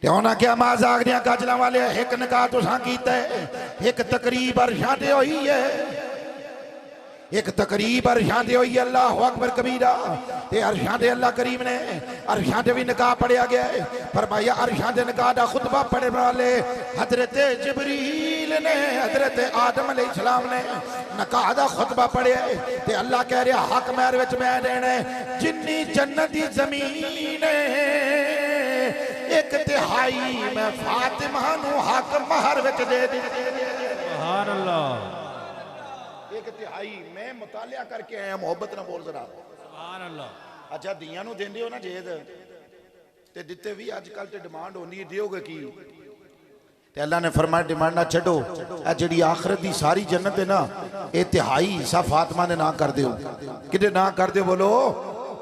ते उन्हां क्या माज़ आगदियां गजलां वाले एक निकाह तुसां कीता है, एक तकरीब अरशां ते होई है, एक तकरीब अरशां ते होई। अल्लाह अकबर कबीरा। ते अरशां ते अल्लाह करीम ने अरशां ते भी निकाह पढ़िया गया है। फरमाया अरशां ते निकाह दा खुतबा पढ़ने वाले हजरत जिबरील ने हजरत आदम अलैहिस्सलाम ने निकाह दा खुतबा पढ़िया है। ते अल्लाह कह रहा हक महर विच मैं देना जिन्नी जन्नत दी जमीन है 1/3 मैं फातिमा नू हक महर विच दे दी। सुभान अल्लाह। 1/3 मैं मुतालिया करके आया। मोहब्बत ना बोल जरा। सुभान अल्लाह। अच्छा दियां नू देंदे हो ना जेद ते दिते भी अजकल ते डिमांड होंदी है दियोगे की? ते अल्लाह ने फरमाया डिमांड ना छड्डो। ए जेड़ी आखिरत दी सारी जन्नत है ना 1/3 हिस्सा फातिमा ने ना कर दियो। किदे ना कर दियो? बोलो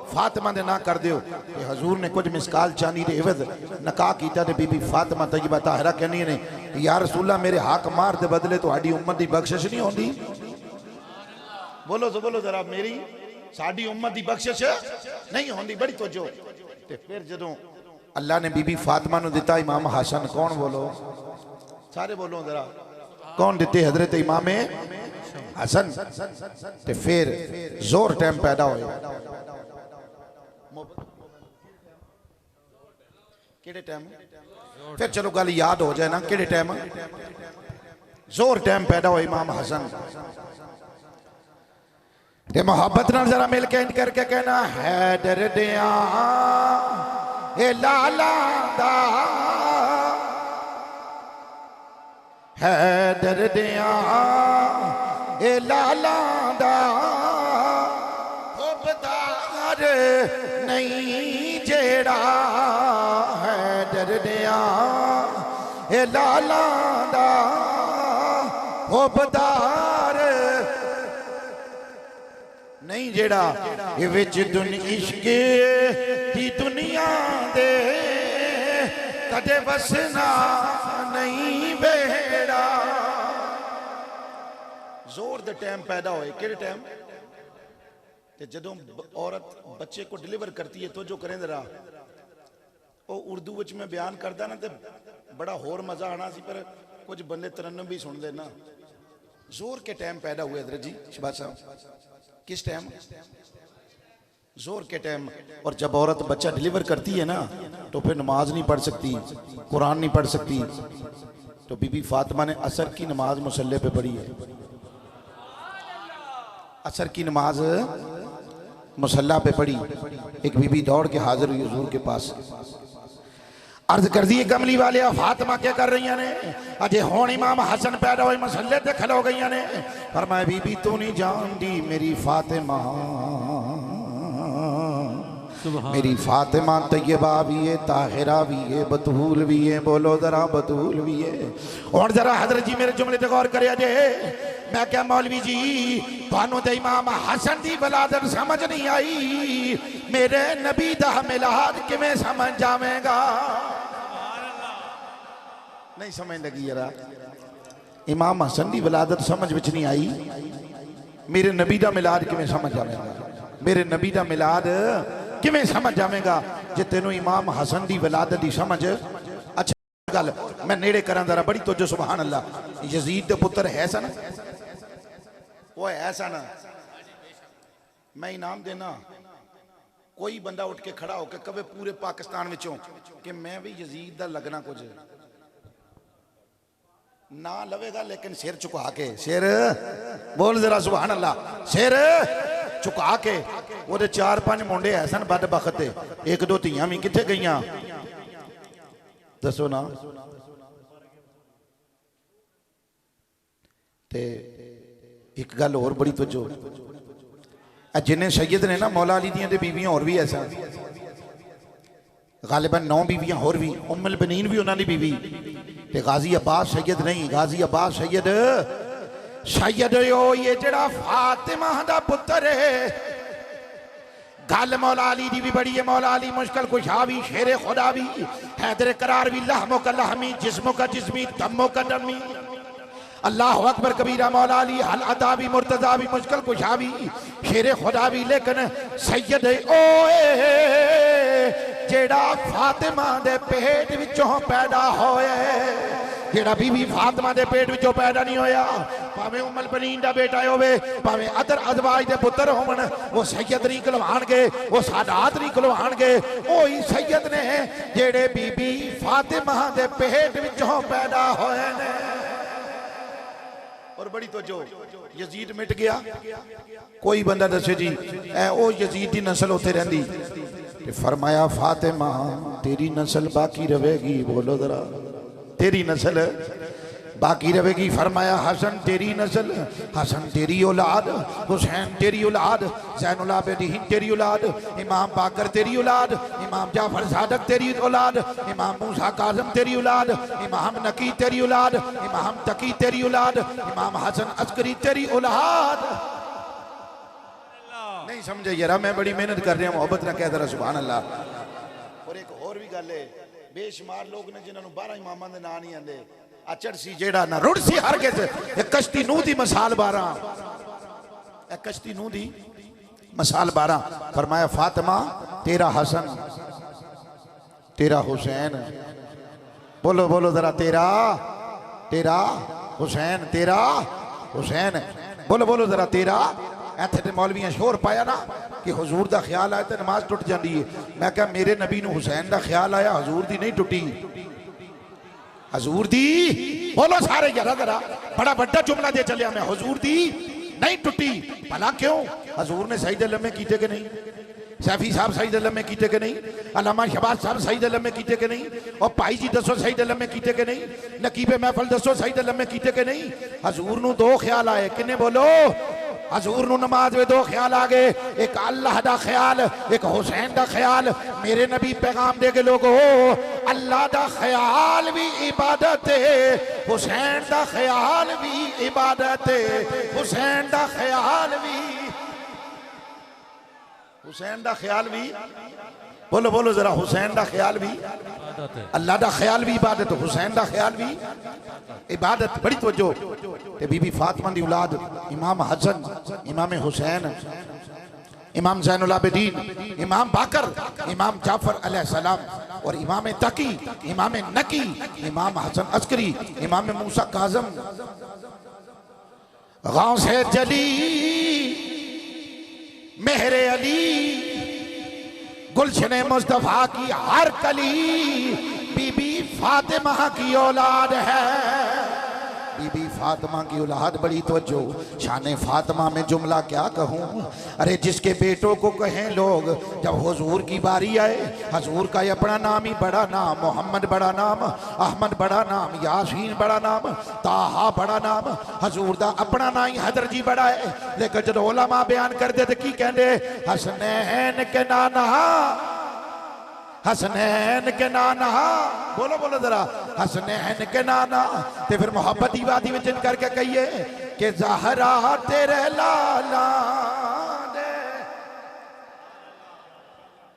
फातिमा ने ना कर दियो। ते हजूर ने कुछ मिसकाल चांदी दे एवज निकाह कीता ते बीबी फातिमा तय्यबा ताहिरा कहनी ने या रसूलल्लाह मेरे हक मार दे बदले तुहाडी उम्मत दी बख्शिश नहीं होंदी। बोलो तो बोलो जरा मेरी साड़ी उम्मत दी बख्शिश नहीं होंदी। बड़ी तवज्जो। ते फिर जदों अल्लाह ने बीबी फातिमा नू दिता इमाम हसन। कौन बोलो? सारे बोलो जरा। कौन दिते? हजरत इमाम हसन। ते फिर जोर टाइम पैदा होया। केड़े टाइम? फिर चलो गल याद हो जाए ना केड़े टाइम? जोर टाइम पैदा हो इमाम हसन। ते मोहब्बत नाल जरा मिल के करके कहना है डरदियां ए लाला दा है डरदियां ए लाला दा खुबदार नहीं जेड़ा है डरदियां ए लाला दा खुबदार नहीं जेड़ा ये विच इश्क दी दुनिया दे कदे वसना नहीं बेड़ा। जोर दे टाइम पैदा होए। केड़े टाइम? ते जदों औरत बच्चे को डिलीवर करती है तो जो करें जरा वो उर्दू विच मैं बयान करदा ना ते बड़ा होर मजा आना सी पर कुछ बंदे तरन्नुम भी सुन दे ना। जोर के टाइम पैदा हुए हजरत जी शहबाज साहब। किस टाइम? जोर के टाइम। और जब औरत बच्चा डिलीवर करती है ना तो फिर नमाज नहीं पढ़ सकती, कुरान नहीं पढ़ सकती। तो बीबी फातिमा ने असर की नमाज मुसल्ले पे पढ़ी है। असर की नमाज मुसल्ला पे पढ़ी। एक बीबी दौड़ के हाजिर हुई हुजूर के पास। अर्ज कर दी कमली वाले फातिमा क्या कर रही ने? अजे हुण इमाम हसन पैदा हुए मसले ते खलो गई ने। फरमाया बीबी तू नहीं जानती मेरी फातिमा, मेरी फातिमा तैयबा भी है, ताहिरा भी है, बतूल भी है। बोलो जरा बतूल भी है। और जरा हजरत जी मेरे जुमले ते गौर करिया जे। मैं क्या मौलवी जी थानू ते इमाम हसन दी वलादत समझ नहीं आई, मेरे नबी दा मिलाद किवें समझ जावेगा? नहीं समझ लगी जरा। इमाम हसन की विलादत समझ विच नहीं आई। मेरे नबी का मिलाद किवें समझ आवेगा? मेरे नबी का मिलाद किवें समझ आवेगा जे तेनों इमाम हसन की विलादत की समझ। अच्छा गल मैं नेड़े करा जरा बड़ी तोजो। सुभान अल्लाह। यजीद के पुत्र है सन, वो है सन। मैं इनाम देना, कोई बंदा उठ के खड़ा होकर कवे पूरे पाकिस्तान विचों कि मैं भी यजीद दा लगना कुछ ना लवेगा, लेकिन सिर झुका के, सिर बोल जरा सुभान अल्लाह, सिर झुका के। वो 4-5 मुंडे है सन बद बखत, 1-2 धियां भी किथे गईयां दसो ना। ते एक गल होर बड़ी तवज्जो, जिन्हें सैयद ने ना मौला अली दियां ते बीवियां होर भी ऐसा, गालिबन 9 बीवियां होर भी, उम्मुल बनीन भी उन्होंने बीवी। ते गाजी अब्बास सैयद नहीं, गाजी अब्बास सैयद सैयद यो ये जड़ा फातिमा दा पुत्र है। गल मौला अली दी भी बड़ी है। मौला अली मुश्किल कुशा भी, शेरे खुदा भी, हैदर करार भी, लहमो का लहमी, जिस्मो का जिस्मी, दमो का दमी। अल्लाह अकबर कबीरा। मौला अली हल अता भी, मुर्तजा भी, मुश्किल कुशा भी, शेरे खुदा भी, लेकिन सैयद ओए जेड़ा फातिमा दे पेट विचों पैदा होए, जेड़ा बीबी फातिमा दे पेट विचों पैदा नहीं होया, भावें उम्मुल बनीन दा बेटा होवे, भावें अदर अज़वाज दे पुत्र होवन, वो सैयद नहीं कहलाणगे, वो सादात नहीं कहलाणगे। ओही सैयद ने जेड़े बीबी फातिमा दे पेट विचों पैदा होए ने। और बड़ी तो जो यजीद मिट गया, कोई बंदा दसे जी ओ यजीद की नस्ल उत्थे रहिंदी, फरमाया फातिमा तेरी नस्ल बाकी रहेगी। बोलो जरा, तेरी नस्ल बाकी रहेगी। फरमाया हसन तेरी नस्ल, हसन तेरी औलाद, हुसैन तेरी औलाद, ज़ैनुल आबिदीन तेरी औलाद, इमाम बाकर तेरी औलाद, इमाम जाफर सादक तेरी औलाद, इमाम मूसा काज़म तेरी औलाद, इमाम नकी तेरी औलाद, इमाम तकी तेरी औलाद, इमाम हसन अस्करी तेरी औलाद। नहीं समझे यार, मैं बड़ी मेहनत कर रहा, मोहब्बत ना कह जरा सुभान अल्लाह। और एक और भी गल है, बेशुमार लोग ने जिन्होंने 12 इमामां दे नाम नहीं आंदे। अचड़ सी जेड़ा ना रुड़ सी हर किस, कश्ती नूह दी मिसाल 12, कश्ती नूह दी मिसाल 12। फरमाया फातिमा तेरा हसन, तेरा हुसैन, बोलो बोलो जरा, तेरा तेरा हुसैन, तेरा हुसैन, बोलो बोलो जरा, तेरा। इत्थे ते मौलवियां शोर पाया ना कि हुजूर दा ख्याल आया तो नमाज टुट जाती है। मैं क्या मेरे नबी नूं हुसैन दा ख्याल आया, हजूर दी नहीं टुटी, हजूर दी। बोलो सारे जरा जरा, बड़ा बड़ा जुमला दे चलिया मैं, हजूर दी नहीं टुटी। भला क्यों? हजूर ने सईद लम्हे कीते कि नहीं? सैफी साहब सईद लम्हे कीते कि नहीं? अल्लामा शहबाज साहब सईद लम्हे कीते कि नहीं? और भाई जी दसो सईद लम्हे कीते कि नहीं? नकीबे महफल दसो सईद लम्हे कीते कि नहीं? हजूर नूं 2 ख्याल आए, किन्ने बोलो? हजूर नूं नमाज में 2 ख्याल आ गए, एक अल्लाह दा ख्याल, एक हुसैन दा ख्याल। मेरे नबी पैगाम दे के लोगो, अल्लाह दा ख्याल भी इबादत है, हुसैन दा ख्याल भी इबादत है, हुसैन दा ख्याल भी, हुसैन दा ख्याल भी, बोलो बोलो जरा, हुसैन दा ख्याल भी, अल्लाह दा ख्याल भी इबादत, हुसैन दा ख्याल भी इबादत। बड़ी तवज्जो। ते बीबी फातिमा दी औलाद इमाम हसन, इमाम हुसैन, इमाम ज़ैनुल आबिदीन, इमाम बाकर, इमाम जाफर अलैहिस्सलाम, और इमाम तकी, इमाम नकी, इमाम हसन अस्करी, इमाम मूसा काज़म, गौसे जली, मेहरे अली, गुलशने मुस्तफा की हर कली बीबी फातिमा की औलाद है। बीबी फातिमा की औलाद। बड़ी तवज्जो। शान फातिमा में जुमला क्या कहूँ, अरे जिसके बेटों को कहें लोग, जब हुजूर की बारी आए, हुजूर का अपना नाम ही बड़ा नाम, मोहम्मद बड़ा नाम, अहमद बड़ा नाम, यासीन बड़ा नाम, ताहा बड़ा नाम, हुजूर दा अपना नाम ही हैदर जी बड़ा है। लेकिन जब उलमा बयान करते तो की कहते, हसनैन के नाना, हसनैन के नाना, बोलो बोलो जरा, हसनैन के नाना। ते फिर मोहब्बत की वादी में जिन करके कहिए कि ज़हरा तेरे लाला दे।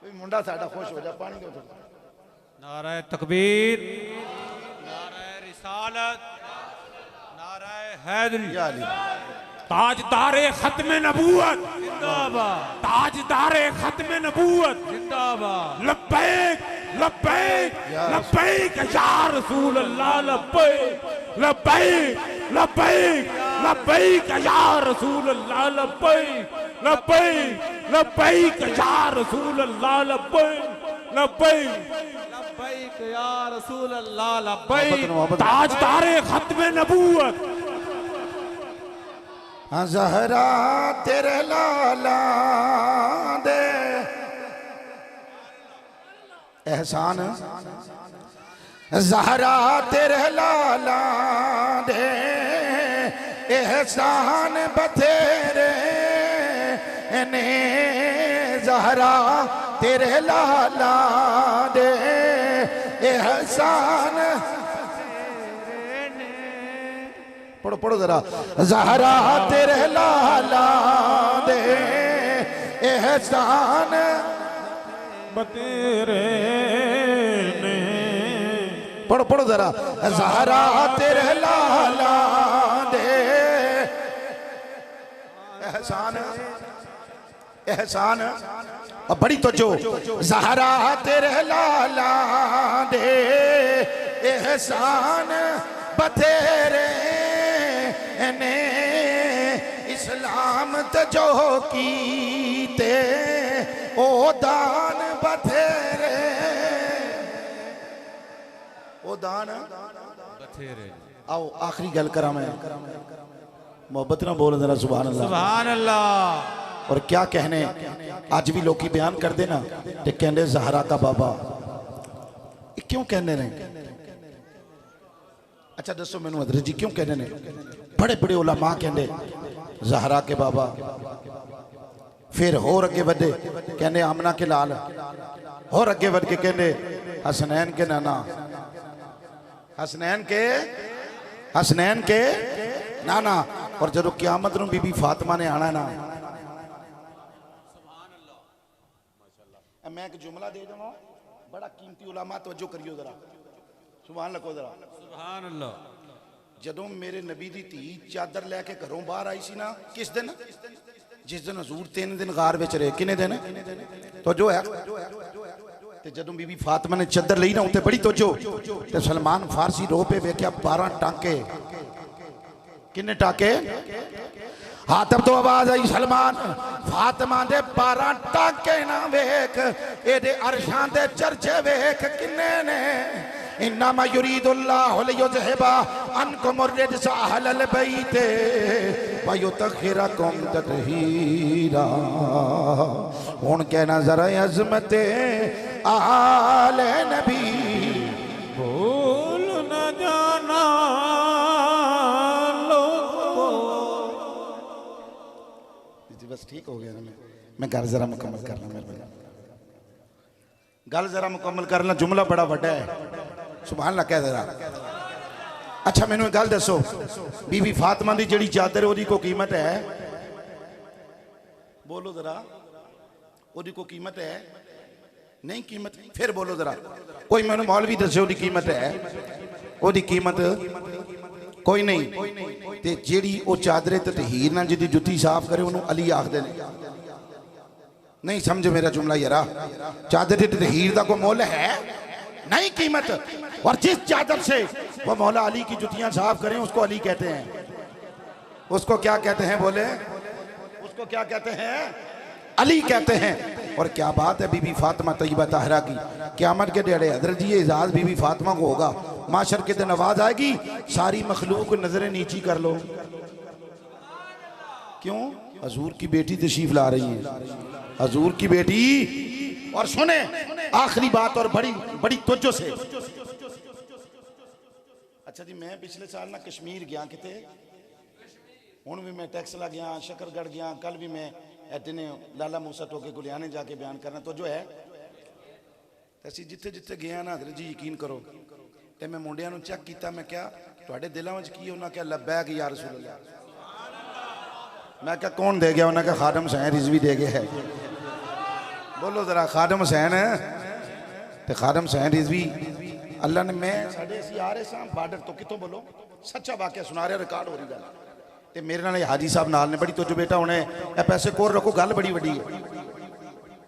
कोई मुंडा साडा खुश हो जा, पानी दो। नारा तकबीर, नारा रिसालत नारा हैदरी या अली ताजदारे खत्म नबूवत जिंदाबाद ताजदारे खत्म नबूवत जिंदाबाद लब्बैक लब्बैक लब्बैक या रसूल अल्लाह लब्बैक लब्बैक लब्बैक लब्बैक या रसूल अल्लाह लब्बैक लब्बैक लब्बैक या रसूल अल्लाह लब्बैक लब्बैक लब्बैक या रसूल अल्लाह लब्बैक ताजदारे खत्म नबूवत ज़हरा तेरे लाला दे एहसान ज़हरा तेरे लाला दे एहसान बतेरे ने ज़हरा तेरे लाला दे एहसान पढ़ो पढ़ो जरा ज़हरा तेरे लाला दे एहसान बतेरे ने पढ़ो पढ़ो जरा ज़हरा तेरे लाला दे एहसान एहसान अब बड़ी तो जो ज़हरा तेरे लाला दे एहसान बतेरे ने इस्लाम तजो कीते ओ दान बथेरे ओ दान बथेरे आओ आखिरी गल करा मैं मोहब्बत ना बोल जरा सुभान अल्लाह सुभान अल्लाह और क्या कहने आज भी लोग बयान कर देना ते कहने ज़हरा का बाबा ये क्यों कहने रहे अच्छा दसो मैनू हजरत जी क्यों कहने ने बड़े बड़े उलमा कहने ज़हरा के बाबा फिर होर अगे वधे कहने आमना के लाल होर अगे वध के कहने हसनैन के नाना हसनैन के नाना और जदों क़यामत नूं बीबी फातिमा ने आना ना मैं एक जुमला दे दूंगा बड़ा कीमती उलमा तवज्जो करियो जरा सुभान अल्लाह जरा सुभान अल्लाह जदों मेरे नबी दी धी चादर लैके घरों बाहर आई सी ना किस दिन जिस दिन हजूर 3 दिन गार विच रहे किन्ने दिन तो जो है ते जदों बीबी फातिमा ने चादर लई ना उत्ते बड़ी तवज्जो ते सलमान फारसी रो पे वेख्या 12 टांके किन्ने टांके हाँ तब तो आवाज आई सलमान फातिमा दे 12 टांके ना वेख एदे अरशां दे चर्चे वेख किन्ने ने इन्नमा युरीदुल्लाहु लियुज़हिबा अन्कुम अर्रिज्स अहलल बैत व युतहिरकुम तत्हीरा हुण कहना जरा अज़मत आले नबी भूल न जाना लोगों जी बस ठीक हो गया ना मैं घर जरा मुकम्मल करना मेरे भाई गल जरा मुकम्मल करना जुमला बड़ा बड़ा है सुभान अल्लाह कह जरा अच्छा मैनू एक गल दसो बीबी फातिमा दी जड़ी चादर ओदी को कीमत है बोलो जरा ओदी को कीमत है नहीं कीमत फिर बोलो जरा कोई मैनू मौलवी दसे ओदी कीमत है ओदी कीमत कोई नहीं ते जेड़ी ओ चादरे ततहीर ना जिदी जुत्ती साफ करे ओनू अली आखदे ने नहीं समझ मेरा जुमला यारा चादर ततहीर दा कोई मोल है नहीं कीमत और जिस चादर से वो मौला अली की जुतियां साफ करें उसको अली कहते हैं उसको क्या कहते हैं बोले उसको क्या कहते हैं अली कहते हैं और क्या बात है बीबी फातिमा तैयबा ताहरा की क़यामत के डेढ़े हज़रत जी एजाज बीबी फातिमा को होगा माशर के दिन आवाज आएगी सारी मखलूक नजरें नीची कर लो क्यों हजूर की बेटी तशरीफ ला रही है हजूर की बेटी और सुने आखिरी बात और बड़ी बड़ी तवज्जो से अच्छा जी मैं पिछले साल ना कश्मीर गया किते हुण भी मैं टैक्सला गया शकरगढ़ गया कल भी मैं इतने लाला मूसा टोके गुलियाने जाके बयान करना तो जो है असीं जिथे जिथे गए ना हज़रत जी यकीन करो तो मैं मुंडियां नूं चेक किया मैं क्या तुहाडे दिलों विच की उन्हां क्या लब्बैक या रसूल अल्लाह मैं क्या कौन दे गया उन्हें क्या खादम हुसैन रिजवी दे गया है बोलो जरा खादम हुसैन तो खादम हुसैन रिजवी अल्लाह ने मैं साढ़े असी आ रहे सां बार्डर तो कितों बोलो सच्चा वाकया सुना रहा रिकॉर्ड हो रही गल ते मेरे नाल हाजी साहब नाल ने बड़ी तुझ बेटा हुणे ए पैसे कोर रखो गल बड़ी वड्डी है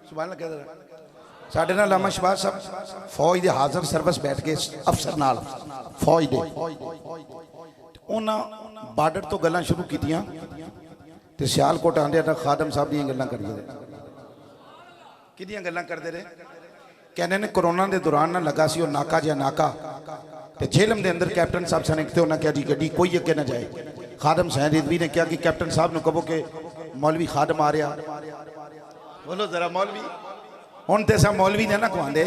सुभान अल्लाह कह साढ़े नाल लामा शहबाज साहब फौज दे हाजिर सर्विस बैठ के अफसर नाल फौज दे उन्हां बार्डर तो गल्लां शुरू कीतियां ते सियालकोट आंदे तां खादम साहब दी गल्लां करदे रहे किदियां गल्लां करदे रहे कहने ने कोरोना के दौरान ना लगा सी नाका जिहा नाका ते झेलम के अंदर कैप्टन साहब सने तो उन्हें कहा जी गड्डी कोई अगे ना जाए खादम सैन रिजवी ने कहा कि कैप्टन साहब ने कहो कि मौलवी खादम आ रहा बोलो जरा मौलवी हुण ते सा मौलवी ने ना कहते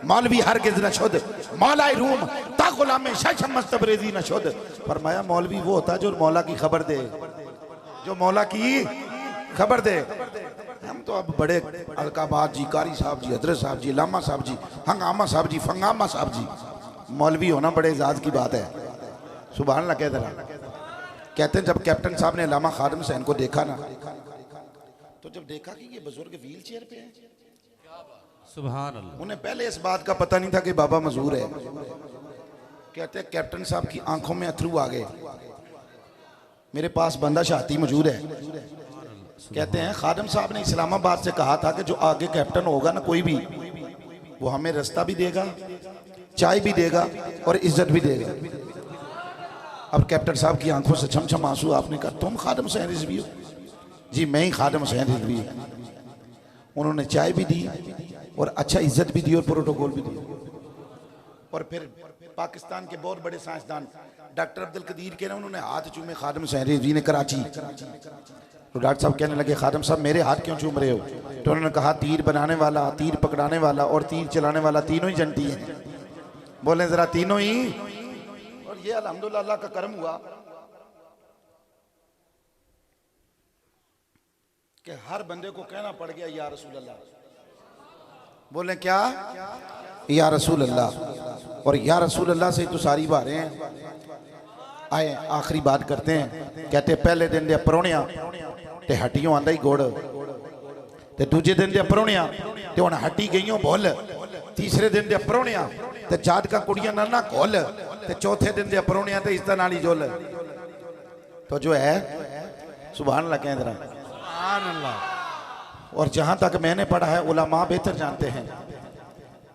मौलवी हर किस न शुद्ध मौला रूम ता गुलामे शमस तबरेजी न शुद्ध फरमाया मौलवी वो होता जो मौला की खबर दे जो मौला की खबर दे हम तो अब बड़े अलकाबाद जी कारी साहब जी हजरत साहब जी लामा साहब जी हंगामा साहब जी फंगामा साहब जी मौलवी होना बड़े एजाज की बात है सुभान अल्लाह कह रहा कहते हैं जब कैप्टन साहब ने लामा खादम हुसैन को देखा ना तो जब देखा कि ये बुजुर्ग व्हील चेयर पे है सुभान अल्लाह उन्हें पहले इस बात का पता नहीं था कि बाबा मजूर है कहते हैं कैप्टन साहब की आंखों में अथरू आ गए मेरे पास बंदा शाती मौजूद है कहते हैं खादम साहब ने इस्लामाबाद से कहा था कि जो आगे कैप्टन होगा ना कोई भी वो हमें रास्ता भी देगा चाय भी देगा और इज्जत भी देगा अब कैप्टन साहब की आंखों से छम छम आंसू आपने कहा तुम खादम हुसैन रिजवी हो जी मैं ही खादम हुसैन रिजवी हूं उन्होंने चाय भी दी और अच्छा इज्जत भी दी और प्रोटोकॉल भी दिया और फिर पाकिस्तान के बहुत बड़े साइंसदान डॉक्टर अब्दुल कदीर के ना उन्होंने हाथ चूमे खादम हुसैन रिजवी ने कराची तो डॉक्टर साहब कहने लगे खादम साहब मेरे हाथ क्यों चूम रहे हो तो उन्होंने कहा तीर बनाने वाला तीर पकड़ाने वाला और तीर चलाने वाला तीनों ही जंटी हैं बोले जरा तीनों ही और ये अल्हम्दुलिल्लाह अल्लाह का करम हुआ कि हर बंदे को कहना पड़ गया या रसूल अल्लाह बोले क्या या रसूल अल्लाह और या रसूल अल्लाह से तो सारी बातें हैं आए आखिरी बात करते हैं कहते पहले दिन दे परौणिया ते हट्टियों आंदा ही गुड़ ते दूजे दिन दे परौणिया ते हुण हट्टी गईयों भुल तीसरे दिन दे परौणिया ते जाद का कुड़ियां ना घोल ते चौथे दिन दे परौणिया ते इज्जत नाली झोल तो जो है सुभान अल्लाह कह रहा सुभान अल्लाह और जहां तक मैंने पढ़ा है उलमा बेहतर जानते हैं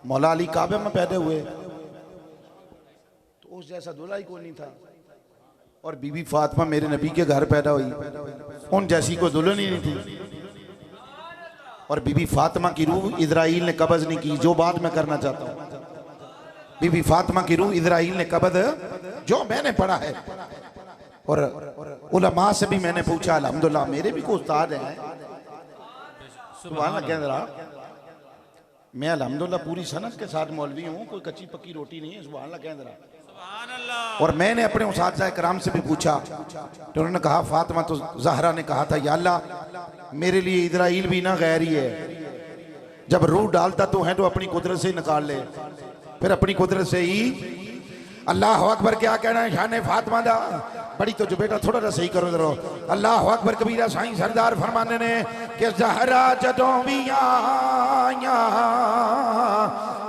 मौला अली काबे में पैदा हुए तो उस जैसा दूल्हा ही कोई नहीं था और बीबी फातिमा मेरे नबी के घर पैदा हुई उन जैसी कोई दुल्हन ही नहीं थी और बीबी फातिमा की रूह इजराइल ने कब्ज नहीं की जो बात मैं करना चाहता हूँ बीबी फातिमा की रूह इजराइल ने कब्ज जो मैंने पढ़ा है और उलमा से भी मैंने पूछा अल्हम्दुलिल्लाह मेरे भी कोई उस्ताद हैं सुभान अल्लाह कह रहा मैं अल्हम्दुलिल्लाह पूरी सनत के साथ मौलवी हूँ कोई कच्ची पक्की रोटी नहीं है सुभान अल्लाह कह रहा सुभान अल्लाह और मैंने अपने उस्ताद कराम से भी पूछा तो उन्होंने कहा फातिमा तो ज़हरा ने कहा था या अल्लाह मेरे लिए इजराइल भी ना गैर ही है जब रूह डालता तो है तो अपनी कुदरत से ही निकाल ले फिर अपनी कुदरत से ही अल्लाह अकबर क्या कहना है शान फातिमा दा बड़ी तो जो बेटा थोड़ा सा सही करो जरा अल्लाह अकबर कबीरा साईं सरदार फरमाने ने कि ज़हरा जदों भी आया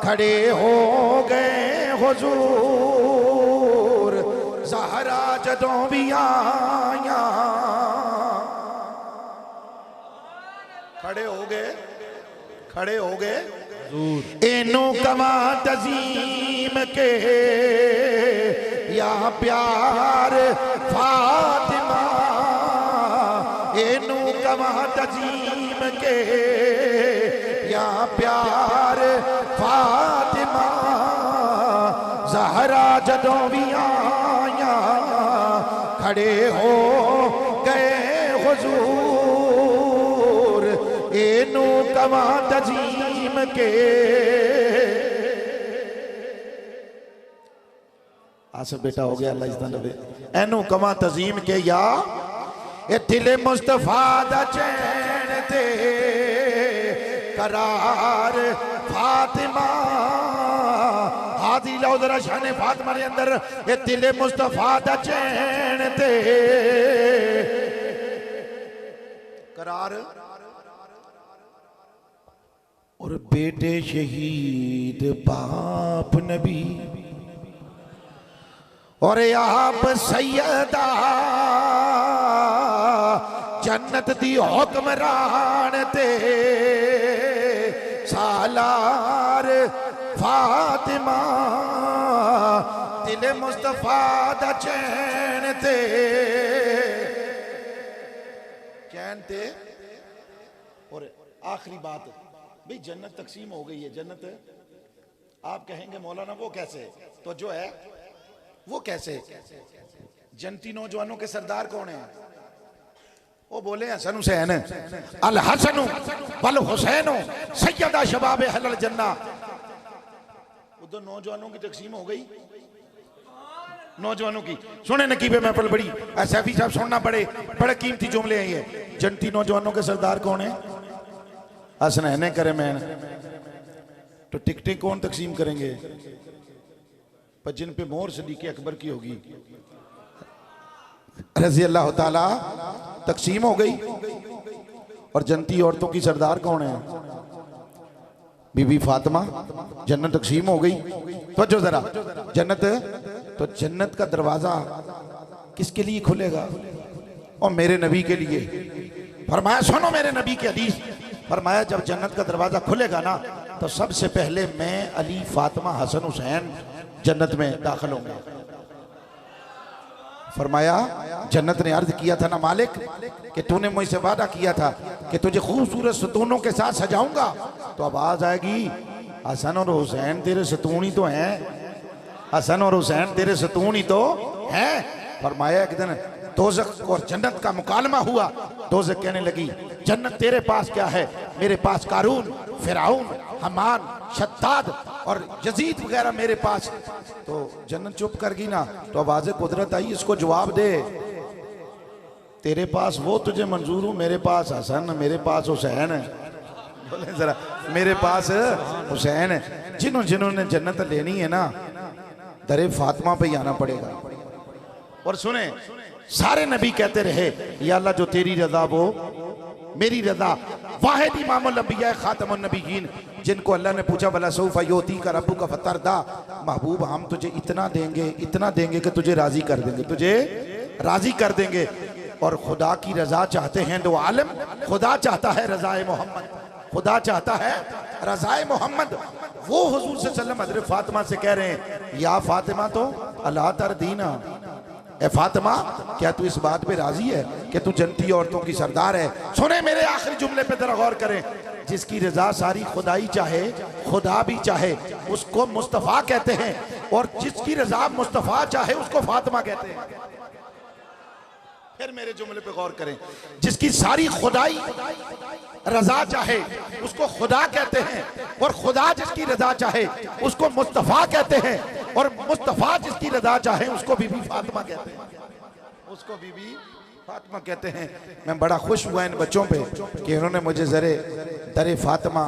खड़े हो गए हुजूर ज़हरा जदों भी आया खड़े हो गए एनो कमा तजीम के या प्यार फातिमा एनो कमा तजीम के या प्यार फातिमा ज़हरा जदों भी आया खड़े हो गए हुजूर एनो कमा तजीम के आसफ बेटा हो गया अल्लाह इज़्ज़त नबे एनो कमा तजीम के या ए दिले मुस्तफा दा चैन ते करार फातिमा हादी लो जरा शान फातिमा के अंदर ए दिले मुस्तफा दा चैन ते करार और बेटे शहीद बाप नबी और आप सैयदा जन्नत दी हुक्मरान ते सालार फातिमा दिल मुस्तफा दा चैन ते चैन ते। और आखिरी बात भाई, जन्नत तकसीम हो गई है। जन्नत आप कहेंगे मौलाना वो कैसे, तो जो है वो कैसे? जन्नती नौजवानों के सरदार कौन है? वो बोले हसन हुसैन, अल हसन वल हुसैन सैयदा शबाब अहल जन्ना। उधर नौजवानों की तकसीम हो गई, नौजवानों की। सुने नकीबे महफिल बड़ी सैफी साहब, सुनना बड़े बड़े कीमती जुमले हैं ये। जन्नती नौजवानों के सरदार कौन है? हसनैन करे मैन। तो टिकटें कौन तकसीम करेंगे? पर जिन पे मोहर सदीक़ अकबर की होगी रज़ी अल्लाह ताला, तकसीम हो गई। और जन्नती औरतों की सरदार कौन है? बीबी फातिमा। जन्नत तकसीम हो गई। तो जो जरा जन्नत, तो जन्नत का दरवाजा किसके लिए खुलेगा? और मेरे नबी के लिए। फरमाया, सुनो मेरे नबी की हदीस, फरमाया जब जन्नत का दरवाजा खुलेगा ना, तो सबसे पहले मैं, अली, फातिमा, हसन, हुसैन जन्नत में दाखिल होंगे। फरमाया, जन्नत ने अर्ज किया था ना मालिक कि तूने मुझसे वादा किया था कि तुझे खूबसूरत सतूनों के साथ सजाऊंगा। तो अब आवाज आएगी, हसन और हुसैन तेरे सतून ही तो हैं, हसन और हुसैन तेरे सतून ही तो हैं। फरमाया एक दिन दोज़ख और जन्नत का मुकालमा हुआ। दोज़ख कहने लगी, जन्नत तेरे पास क्या है? मेरे पास कारून, फिरौन, हमान, शद्दाद और यजीद वगैरह मेरे पास। तो जन्नत चुप कर गई ना, तो आवाज़ कुदरत आई, इसको जवाब दे। तेरे पास वो तुझे मंजूर हो, मेरे पास हसन, मेरे पास हुसैन है। बोले जरा, मेरे पास हुसैन है। जिन्होंने जन्नत लेनी है ना, दरे फातिमा पे ही आना पड़ेगा। और सुने, सारे नबी कहते रहे, या अल्लाह जो तेरी रजा वो मेरी रजा। वाहिद इमामुल अंबिया खातमुन नबीयीन, जिनको अल्लाह ने पूछा भला सौफा योती का रब्बू का फतरदा, महबूब हम तुझे इतना देंगे कि तुझे राजी कर देंगे, तुझे राजी कर देंगे। और खुदा की रजा चाहते हैं दो आलम, खुदा चाहता है रजाए मोहम्मद, खुदा चाहता है रजाए मोहम्मद। वो हुजूर सल्लल्लाहु अलैहि वसल्लम हज़रत फातिमा से कह रहे हैं, या फातिमा तो अल्लाह तरदीना, ए फातिमा क्या तू इस बात पे राजी है कि तू जन्नती औरतों की सरदार है? सुने मेरे आखिरी जुमले पे जरा गौर करें। जिसकी रजा सारी खुदाई चाहे, खुदा भी चाहे, उसको मुस्तफा कहते हैं। और जिसकी रजा मुस्तफा चाहे, उसको फातिमा कहते हैं। फिर मेरे जुमले पे गौर करें, जिसकी सारी खुदाई रजा चाहे, उसको खुदा कहते हैं। और खुदा जिसकी रजा चाहे, उसको मुस्तफा कहते हैं। और मुस्तफा जिसकी रजा चाहे, उसको बीबी फातिमा कहते हैं, उसको बीबी फातिमा कहते हैं। मैं बड़ा खुश हुआ इन बच्चों पे कि इन्होंने मुझे जरे दरे फातिमा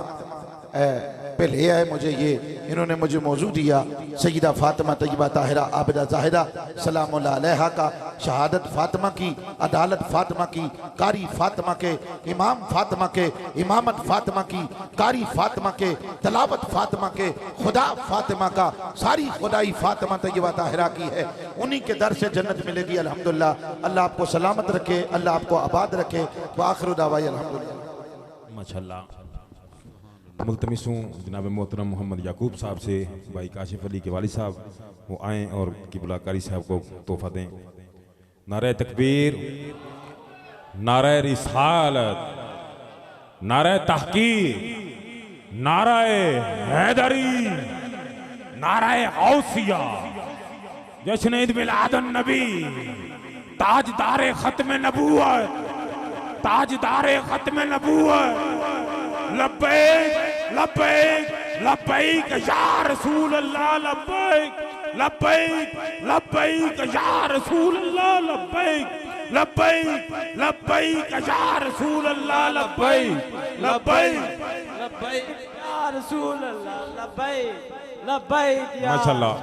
पे ले आए। मुझे ये इन्होंने मुझे मौजू दिया, सैयदा फातिमा तय्यबा ताहिरा आबिदा जाहिदा सलामुल्लाह अलैहा का, शहादत फातिमा की, अदालत फातिमा की, कारी फातिमा के, इमाम फातिमा के, इमामत फातिमा की, कारी फातिमा के, तलावत फातिमा के, खुदा फातिमा का, सारी खुदाई फातिमा तय्यबा ताहिरा की है। उन्हीं के दर से जन्नत मिलेगी अल्हम्दुलिल्लाह। अल्लाह आपको सलामत रखे, अल्लाह आपको आबाद रखे। व आखिरु दावाई अल्हम्दुलिल्लाह। माशाल्लाह। मुल्तमिस हूँ जनाब मोहतरम मोहम्मद याकूब साहब से, भाई काशिफ अली के वालिद साहब, वो आएँ और किबला कारी साहब को तोहफा दें। नारे तकबीर, नारे रिसालत, नारे तहकीर, नारे हैदरी, नारे गौसिया, जश्न ईद मिलादुन नबी, ताजदारे खत्म नबूवत, ताजदारे खत्म नबूवत। लब्बैक लब्बैक लब्बैक या रसूल अल्लाह, लब्बैक लब्बैक लब्बैक या रसूल अल्लाह, लब्बैक लब्बैक लब्बैक या रसूल अल्लाह, लब्बैक लब्बैक लब्बैक या रसूल अल्लाह, लब्बैक लब्बैक या माशाल्लाह।